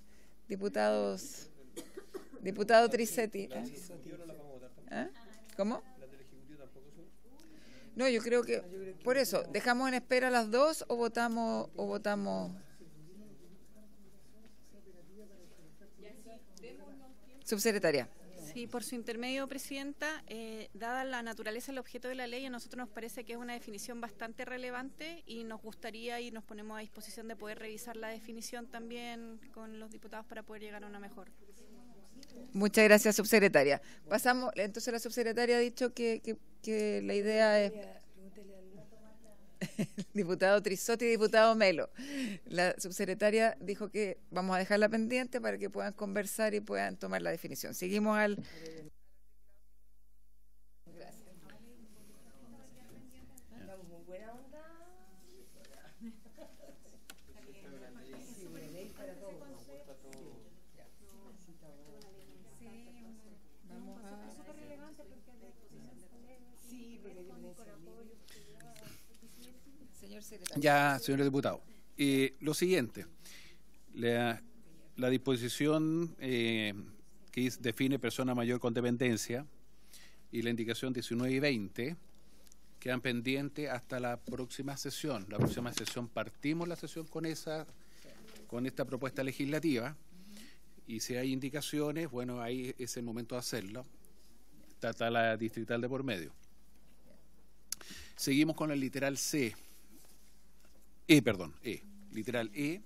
diputados? Diputado Tricetti. ¿Ah? ¿Cómo? No, yo creo que por eso, ¿dejamos en espera las dos o votamos? Subsecretaria. Sí, por su intermedio, Presidenta, dada la naturaleza del objeto de la ley, a nosotros nos parece que es una definición bastante relevante y nos gustaría y nos ponemos a disposición de poder revisar la definición también con los diputados para poder llegar a una mejor. Muchas gracias, subsecretaria. Pasamos, entonces la subsecretaria ha dicho que la idea es... Diputado Trizotti y diputado Melo. La subsecretaria dijo que vamos a dejarla pendiente para que puedan conversar y puedan tomar la definición. Seguimos al... Gracias. Ya, señor diputado. Lo siguiente, la disposición que define persona mayor con dependencia y la indicación 19 y 20 quedan pendientes hasta la próxima sesión. La próxima sesión partimos la sesión con esta propuesta legislativa y si hay indicaciones, bueno, ahí es el momento de hacerlo. Está la distrital de por medio. Seguimos con el literal literal E,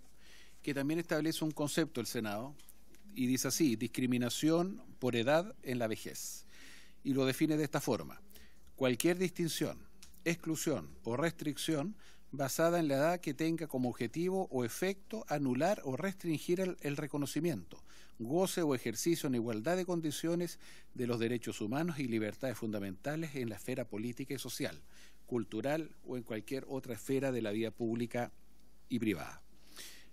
que también establece un concepto el Senado y dice así: discriminación por edad en la vejez, y lo define de esta forma: cualquier distinción, exclusión o restricción basada en la edad que tenga como objetivo o efecto anular o restringir el reconocimiento, goce o ejercicio en igualdad de condiciones de los derechos humanos y libertades fundamentales en la esfera política y social, cultural o en cualquier otra esfera de la vida pública y privada.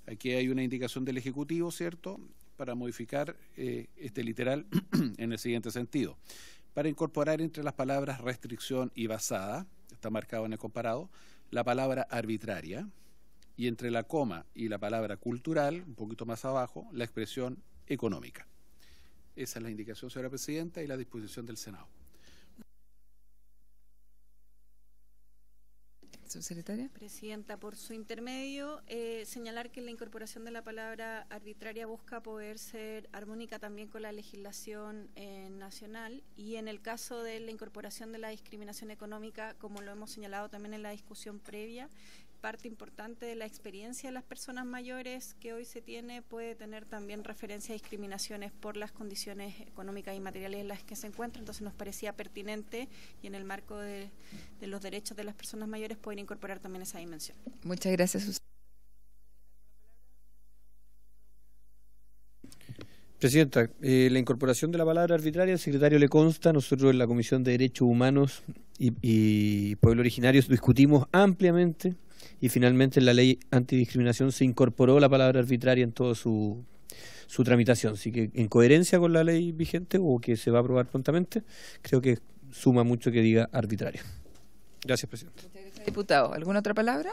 Aquí hay una indicación del Ejecutivo, ¿cierto?, para modificar este literal en el siguiente sentido: para incorporar entre las palabras restricción y basada, está marcado en el comparado, la palabra arbitraria, y entre la coma y la palabra cultural, un poquito más abajo, la expresión económica. Esa es la indicación, señora Presidenta, y la disposición del Senado. Subsecretaria. Presidenta, por su intermedio, señalar que la incorporación de la palabra arbitraria busca poder ser armónica también con la legislación nacional, y en el caso de la incorporación de la discriminación económica, como lo hemos señalado también en la discusión previa, parte importante de la experiencia de las personas mayores que hoy se tiene puede tener también referencia a discriminaciones por las condiciones económicas y materiales en las que se encuentran. Entonces nos parecía pertinente y en el marco de los derechos de las personas mayores poder incorporar también esa dimensión. Muchas gracias. Presidenta, la incorporación de la palabra arbitraria, al secretario le consta. Nosotros en la Comisión de Derechos Humanos y Pueblo Originarios discutimos ampliamente y finalmente en la ley antidiscriminación se incorporó la palabra arbitraria en toda su tramitación. Así que en coherencia con la ley vigente o que se va a aprobar prontamente, creo que suma mucho que diga arbitraria. Gracias, Presidente. Diputado, ¿alguna otra palabra?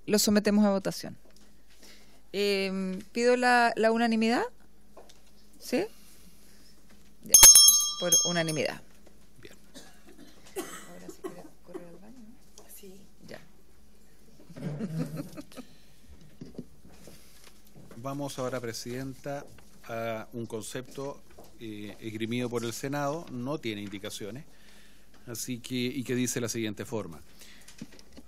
Lo sometemos a votación. Pido la unanimidad. ¿Sí? Ya. Por unanimidad. Bien. Ahora sí quiere correr al baño, ¿no? Sí. Ya. Vamos ahora, Presidenta, a un concepto esgrimido por el Senado, no tiene indicaciones, y que dice de la siguiente forma: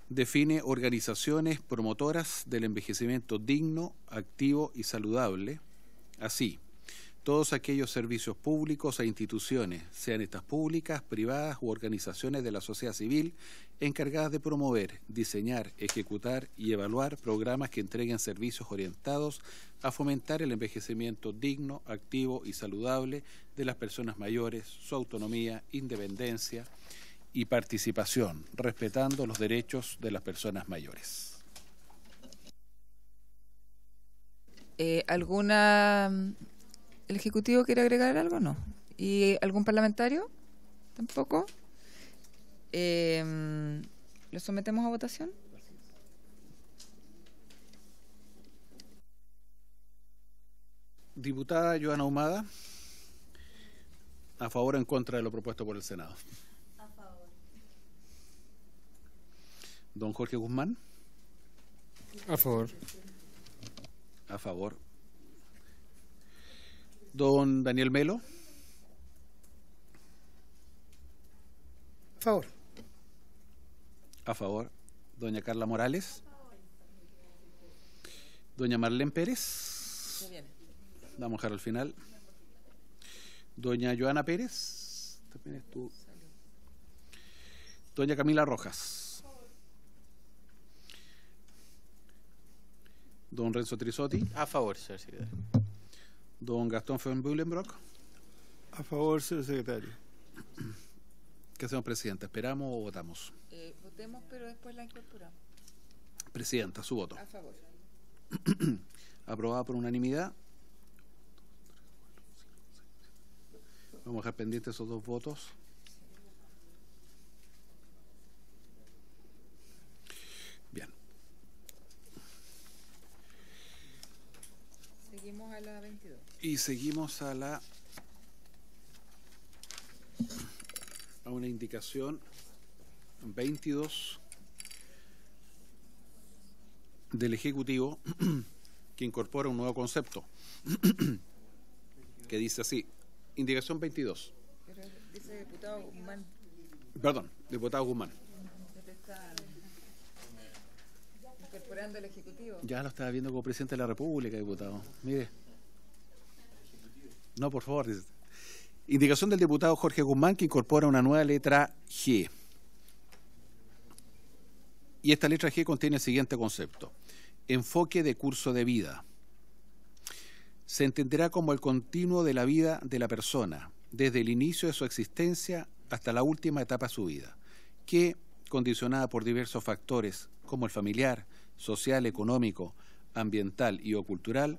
define organizaciones promotoras del envejecimiento digno, activo y saludable, así todos aquellos servicios públicos e instituciones, sean estas públicas, privadas u organizaciones de la sociedad civil, encargadas de promover, diseñar, ejecutar y evaluar programas que entreguen servicios orientados a fomentar el envejecimiento digno, activo y saludable de las personas mayores, su autonomía, independencia y participación, respetando los derechos de las personas mayores. ¿El Ejecutivo quiere agregar algo? No. ¿Y algún parlamentario? Tampoco. ¿Lo sometemos a votación? Diputada Joana Ahumada, ¿a favor o en contra de lo propuesto por el Senado? A favor. Don Jorge Guzmán. A favor. A favor. Don Daniel Melo. A favor. A favor. Doña Carla Morales. Doña Marlene Pérez. Vamos a dejar al final. Doña Joana Pérez. También estuvo. Doña Camila Rojas. Don Renzo Trisotti. A favor, señor secretario. Don Gastón von Bühlenbrock. A favor, señor secretario. ¿Qué hacemos, Presidenta? ¿Esperamos o votamos? Votemos, pero después la incorporamos. Presidenta, su voto. A favor. Aprobada por unanimidad. Vamos a dejar pendientes esos dos votos. Bien. Seguimos a la 22. Y seguimos a una indicación 22 del Ejecutivo que incorpora un nuevo concepto que dice así: indicación 22. Pero dice diputado Guzmán. Perdón, diputado Guzmán. Está incorporando el Ejecutivo. Ya lo estaba viendo como presidente de la República, diputado. Mire. No, por favor. Dice. Indicación del diputado Jorge Guzmán que incorpora una nueva letra G. Y esta letra G contiene el siguiente concepto: enfoque de curso de vida. Se entenderá como el continuo de la vida de la persona, desde el inicio de su existencia hasta la última etapa de su vida, que, condicionada por diversos factores como el familiar, social, económico, ambiental y o cultural,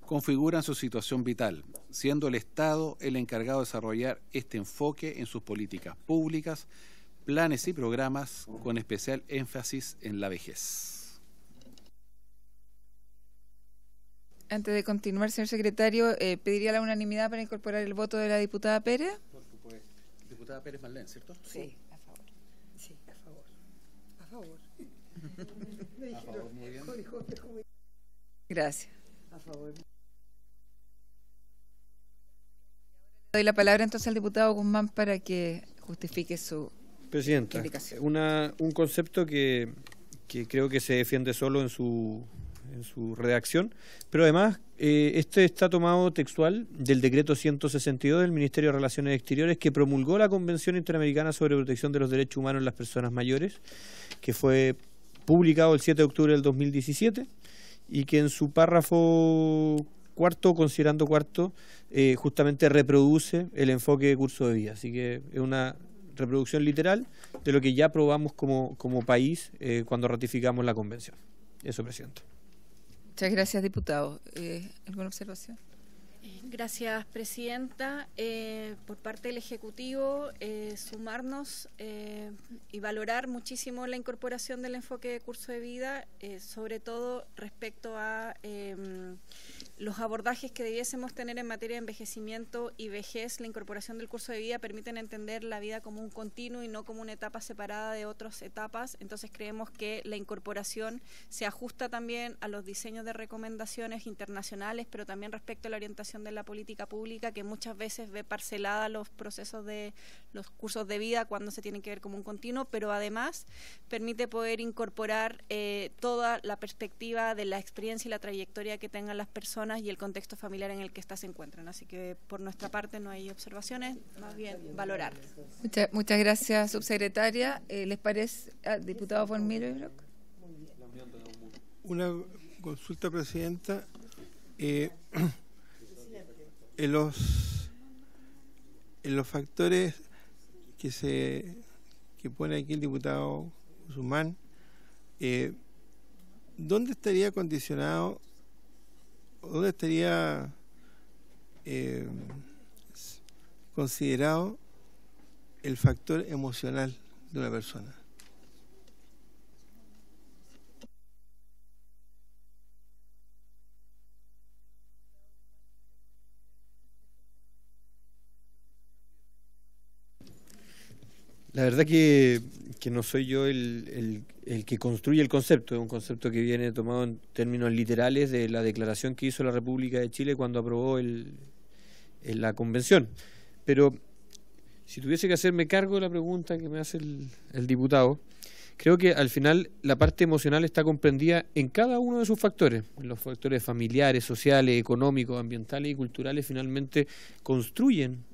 configuran su situación vital, siendo el Estado el encargado de desarrollar este enfoque en sus políticas públicas, planes y programas, con especial énfasis en la vejez. Antes de continuar, señor secretario, ¿pediría la unanimidad para incorporar el voto de la diputada Pérez? Por supuesto. Diputada Pérez Marlene, ¿cierto? Sí, a favor. Sí, a favor. A favor. A favor, muy bien. Gracias. A favor. Doy la palabra entonces al diputado Guzmán para que justifique su Presidenta, indicación. un concepto que creo que se defiende solo en su redacción, pero además este está tomado textual del decreto 162 del Ministerio de Relaciones Exteriores que promulgó la Convención Interamericana sobre Protección de los Derechos Humanos en las Personas Mayores, que fue publicado el 7 de octubre del 2017 y que en su párrafo cuarto, considerando cuarto, justamente reproduce el enfoque de curso de vida. Así que es una reproducción literal de lo que ya aprobamos como país cuando ratificamos la convención. Eso, Presidente. Muchas gracias, diputado. ¿Alguna observación? Gracias, Presidenta. Por parte del Ejecutivo, sumarnos y valorar muchísimo la incorporación del enfoque de curso de vida, sobre todo respecto a los abordajes que debiésemos tener en materia de envejecimiento y vejez, la incorporación del curso de vida, permiten entender la vida como un continuo y no como una etapa separada de otras etapas. Entonces creemos que la incorporación se ajusta también a los diseños de recomendaciones internacionales, pero también respecto a la orientación de la política pública, que muchas veces ve parcelada los procesos de los cursos de vida cuando se tienen que ver como un continuo, pero además permite poder incorporar toda la perspectiva de la experiencia y la trayectoria que tengan las personas y el contexto familiar en el que éstas se encuentran. Así que por nuestra parte no hay observaciones, más bien valorar. Muchas gracias, subsecretaria. ¿Les parece, diputado von Miltenbrock? Una consulta, presidenta. En los factores que pone aquí el diputado Guzmán, ¿dónde estaría condicionado, dónde estaría considerado el factor emocional de una persona? La verdad que no soy yo el que construye el concepto, es un concepto que viene tomado en términos literales de la declaración que hizo la República de Chile cuando aprobó la convención. Pero si tuviese que hacerme cargo de la pregunta que me hace el diputado, creo que al final la parte emocional está comprendida en cada uno de sus factores. Los factores familiares, sociales, económicos, ambientales y culturales finalmente construyen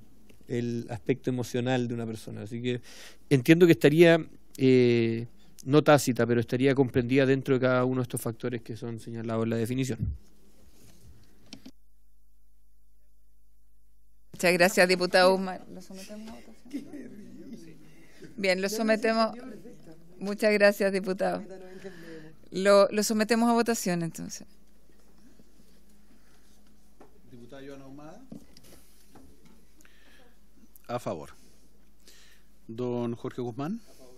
el aspecto emocional de una persona. Así que entiendo que estaría, no tácita, pero estaría comprendida dentro de cada uno de estos factores que son señalados en la definición. Muchas gracias, diputado Guzmán. ¿Lo sometemos a votación? Bien, lo sometemos. Muchas gracias, diputado. Lo sometemos a votación, entonces. Diputada Joana Ahumada. A favor. Don Jorge Guzmán. A favor.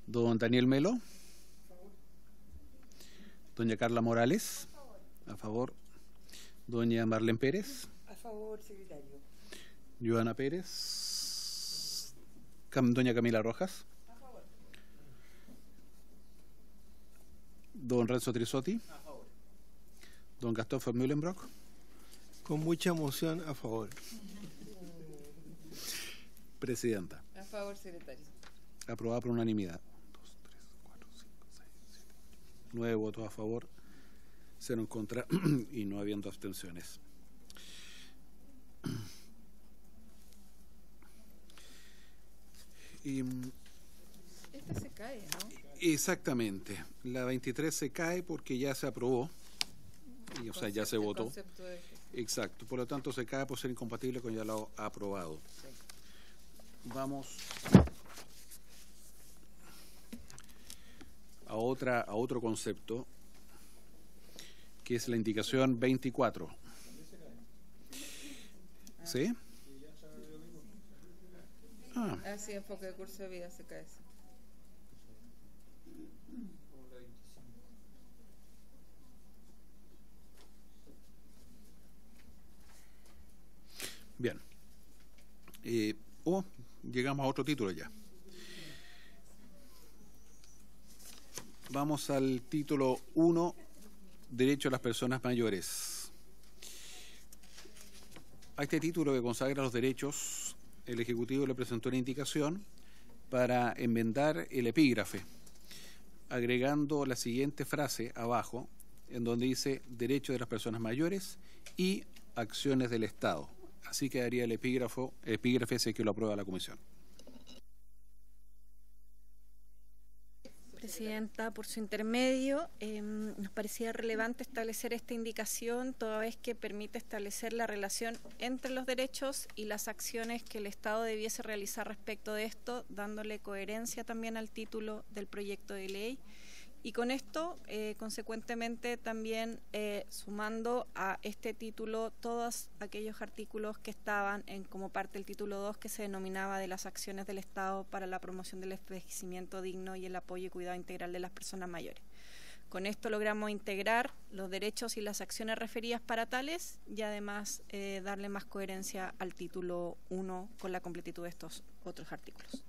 Don Daniel Melo. A favor. Doña Carla Morales. A favor. Doña Marlene Pérez. A favor, secretario. Joana Pérez. Doña Camila Rojas. A favor. Don Renzo Trisotti. A favor. Don Gastón von Miltenbrock. Con mucha emoción, a favor. Presidenta. A favor, secretario. Aprobada por unanimidad. 2, 3, 4, 5, 6, 7, 8. 9 votos a favor, 0 en contra y no habiendo abstenciones. Esta se cae, ¿no? Exactamente. La 23 se cae porque ya se aprobó. Y, o sea, ya se votó. Exacto. Por lo tanto, se cae por ser incompatible con ya lo aprobado. Sí. Vamos a otro concepto, que es la indicación 24. ¿Sí? Sí, enfoque de curso de vida se cae. Bien. Llegamos a otro título ya. Vamos al título 1, Derecho a las personas mayores. A este título que consagra los derechos, el Ejecutivo le presentó una indicación para enmendar el epígrafe, agregando la siguiente frase abajo, en donde dice derecho de las personas mayores y acciones del Estado. Así quedaría el epígrafe ese que lo aprueba la Comisión. Presidenta, por su intermedio, nos parecía relevante establecer esta indicación toda vez que permite establecer la relación entre los derechos y las acciones que el Estado debiese realizar respecto de esto, dándole coherencia también al título del proyecto de ley. Y con esto, consecuentemente, también sumando a este título todos aquellos artículos que estaban como parte del título 2, que se denominaba de las acciones del Estado para la promoción del envejecimiento digno y el apoyo y cuidado integral de las personas mayores. Con esto logramos integrar los derechos y las acciones referidas para tales y además darle más coherencia al título 1 con la completitud de estos otros artículos.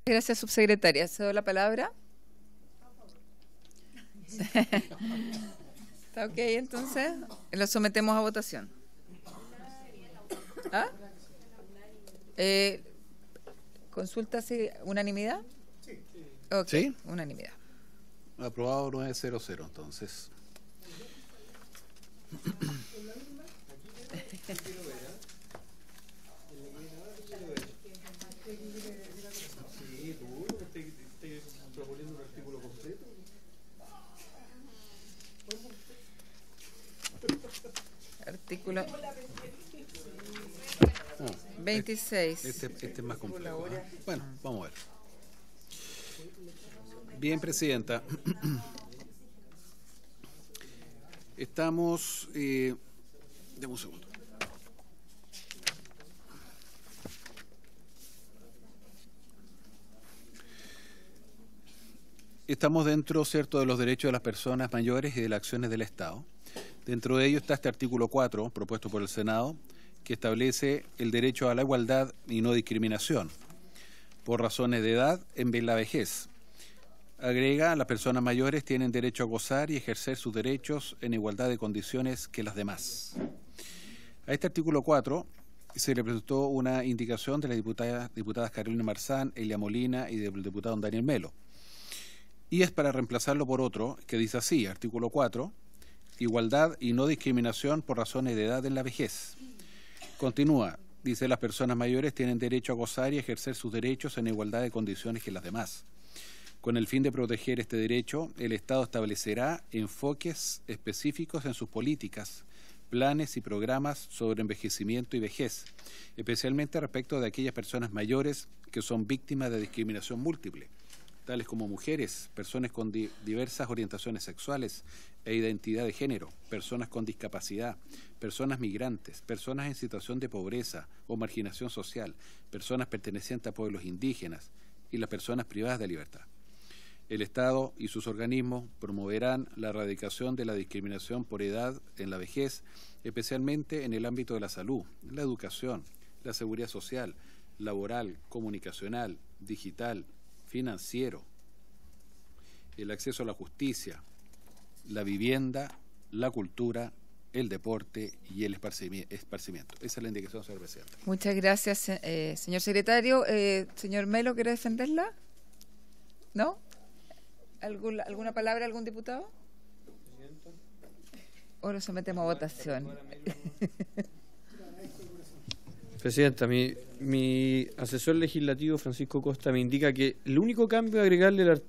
Gracias, subsecretaria. ¿Cedo la palabra? ¿Está ok, entonces? Lo sometemos a votación. ¿Ah? ¿Consulta si unanimidad? Sí. Okay, ¿sí? Unanimidad. Aprobado 900, entonces. Artículo 26. Este es más complejo, ¿eh? Bueno, vamos a ver. Bien, presidenta. Estamos... deme un segundo. Estamos dentro, ¿cierto?, de los derechos de las personas mayores y de las acciones del Estado. Dentro de ello está este artículo 4, propuesto por el Senado, que establece el derecho a la igualdad y no discriminación por razones de edad en la vejez. Agrega, las personas mayores tienen derecho a gozar y ejercer sus derechos en igualdad de condiciones que las demás. A este artículo 4 se le presentó una indicación de las diputadas Carolina Marzán, Elia Molina y del diputado Daniel Melo. Y es para reemplazarlo por otro que dice así, artículo 4, igualdad y no discriminación por razones de edad en la vejez. Continúa, dice, las personas mayores tienen derecho a gozar y ejercer sus derechos en igualdad de condiciones que las demás. Con el fin de proteger este derecho, el Estado establecerá enfoques específicos en sus políticas, planes y programas sobre envejecimiento y vejez, especialmente respecto de aquellas personas mayores que son víctimas de discriminación múltiple, tales como mujeres, personas con diversas orientaciones sexuales e identidad de género, personas con discapacidad, personas migrantes, personas en situación de pobreza o marginación social, personas pertenecientes a pueblos indígenas y las personas privadas de libertad. El Estado y sus organismos promoverán la erradicación de la discriminación por edad en la vejez, especialmente en el ámbito de la salud, la educación, la seguridad social, laboral, comunicacional, digital, financiero, el acceso a la justicia, la vivienda, la cultura, el deporte y el esparcimiento. Esa es la indicación, señor presidente. Muchas gracias, señor secretario. Señor Melo, ¿quiere defenderla? ¿No? ¿Alguna palabra, algún diputado? ¿O lo sometemos a votación? Presidenta, mi asesor legislativo, Francisco Costa, me indica que el único cambio es agregarle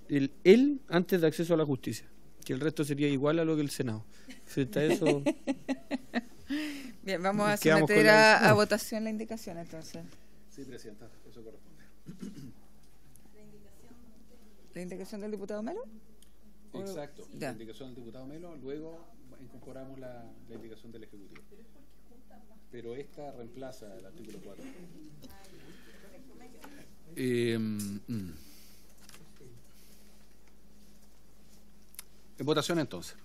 el antes de acceso a la justicia, que el resto sería igual a lo que el Senado. Eso... Bien, vamos a someter a votación la indicación, entonces. Sí, presidenta, eso corresponde. ¿La indicación del diputado Melo? Exacto, ya. La indicación del diputado Melo, luego incorporamos la indicación del Ejecutivo. Pero esta reemplaza el artículo 4. En votación entonces.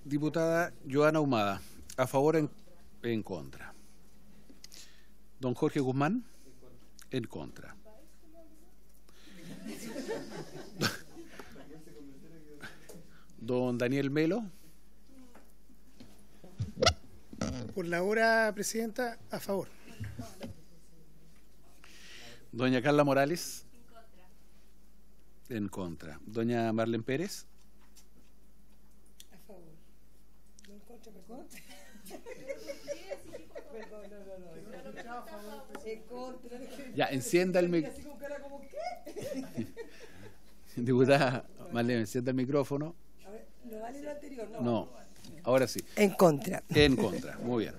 Diputada Joana Ahumada, ¿a favor o en contra? Don Jorge Guzmán, en contra. Don Daniel Melo. Por la hora, presidenta, a favor. Doña Carla Morales. En contra. Doña Marlene Pérez. A favor. ¿No en contra, perdón? En contra. Ya, encienda el micrófono. Diputada Marlene, encienda el micrófono. A ver, ¿no vale lo anterior? No. Ahora sí. En contra. En contra, muy bien.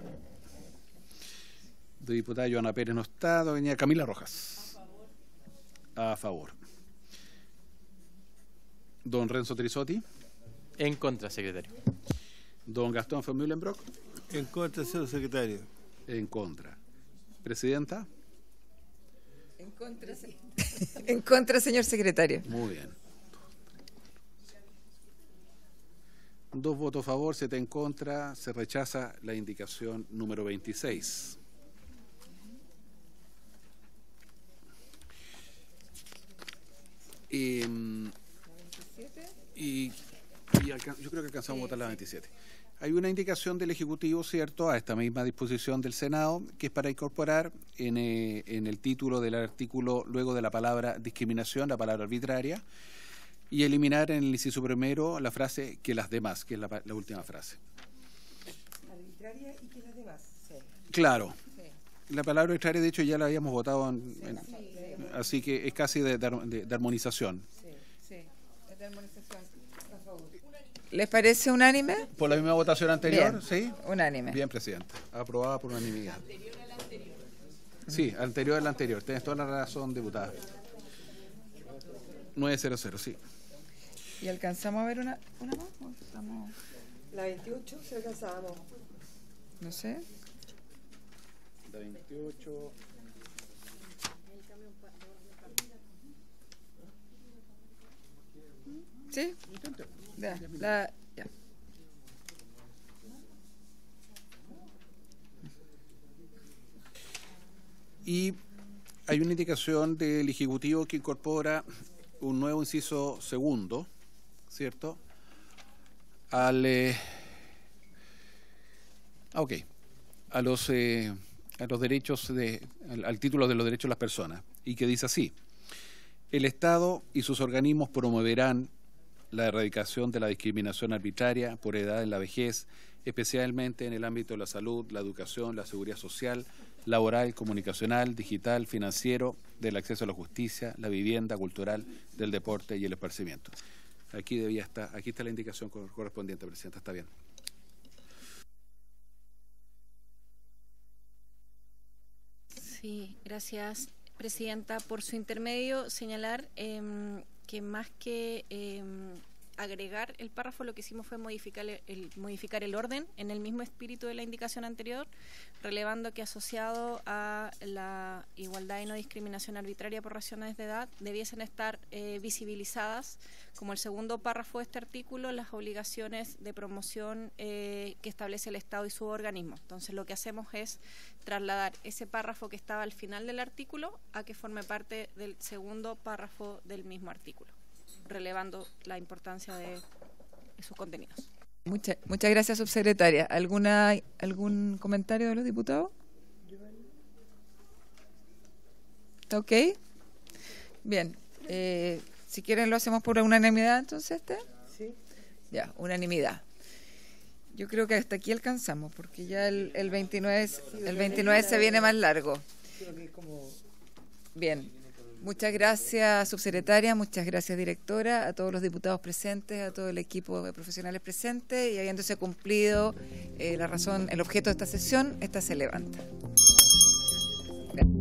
La diputada Joana Pérez no está. Doña Camila Rojas. A favor. Don Renzo Trisotti. En contra, secretario. Don Gastón von Mühlenbrock. En contra, señor secretario. En contra. Presidenta. En contra, en contra, señor secretario. Muy bien. 2 votos a favor, 7 en contra. Se rechaza la indicación número 26. Yo creo que alcanzamos a votar la 27. Hay una indicación del Ejecutivo, ¿cierto?, a esta misma disposición del Senado, que es para incorporar en el título del artículo, luego de la palabra discriminación, la palabra arbitraria, y eliminar en el inciso primero la frase que las demás, que es la última frase. Arbitraria y que las demás. Sí. Claro. Sí. La palabra arbitraria, de hecho, ya la habíamos votado, así que es casi de armonización. Sí, es de armonización. ¿Les parece unánime? ¿Por la misma votación anterior? Bien, Sí. Unánime. Bien, Presidenta. Aprobada por unanimidad. Sí, anterior a la anterior. Tienes toda la razón, diputada. 900, sí. ¿Y alcanzamos a ver una más? ¿O estamos... La 28 se alcanzábamos. No sé. La 28... ¿Sí? Ya. Y hay una indicación del Ejecutivo que incorpora un nuevo inciso segundo, ¿cierto? A los derechos al título de los derechos de las personas, y que dice así: el Estado y sus organismos promoverán la erradicación de la discriminación arbitraria por edad en la vejez, especialmente en el ámbito de la salud, la educación, la seguridad social, laboral, comunicacional, digital, financiero, del acceso a la justicia, la vivienda, cultural, del deporte y el esparcimiento. Aquí está la indicación correspondiente, Presidenta. Está bien. Sí, gracias, Presidenta. Por su intermedio, señalar que más que agregar el párrafo, lo que hicimos fue modificar el orden en el mismo espíritu de la indicación anterior, relevando que asociado a la igualdad y no discriminación arbitraria por razones de edad debiesen estar visibilizadas, como el segundo párrafo de este artículo, las obligaciones de promoción que establece el Estado y su organismo. Entonces lo que hacemos es trasladar ese párrafo que estaba al final del artículo a que forme parte del segundo párrafo del mismo artículo, relevando la importancia de sus contenidos. Muchas gracias, subsecretaria. ¿Algún comentario de los diputados? ¿Está ok? Bien. Si quieren lo hacemos por unanimidad, entonces, Sí. Ya, unanimidad. Yo creo que hasta aquí alcanzamos, porque ya el 29 se viene más largo. Bien. Muchas gracias, subsecretaria, muchas gracias, directora, a todos los diputados presentes, a todo el equipo de profesionales presentes, y habiéndose cumplido el objeto de esta sesión, esta se levanta. Gracias.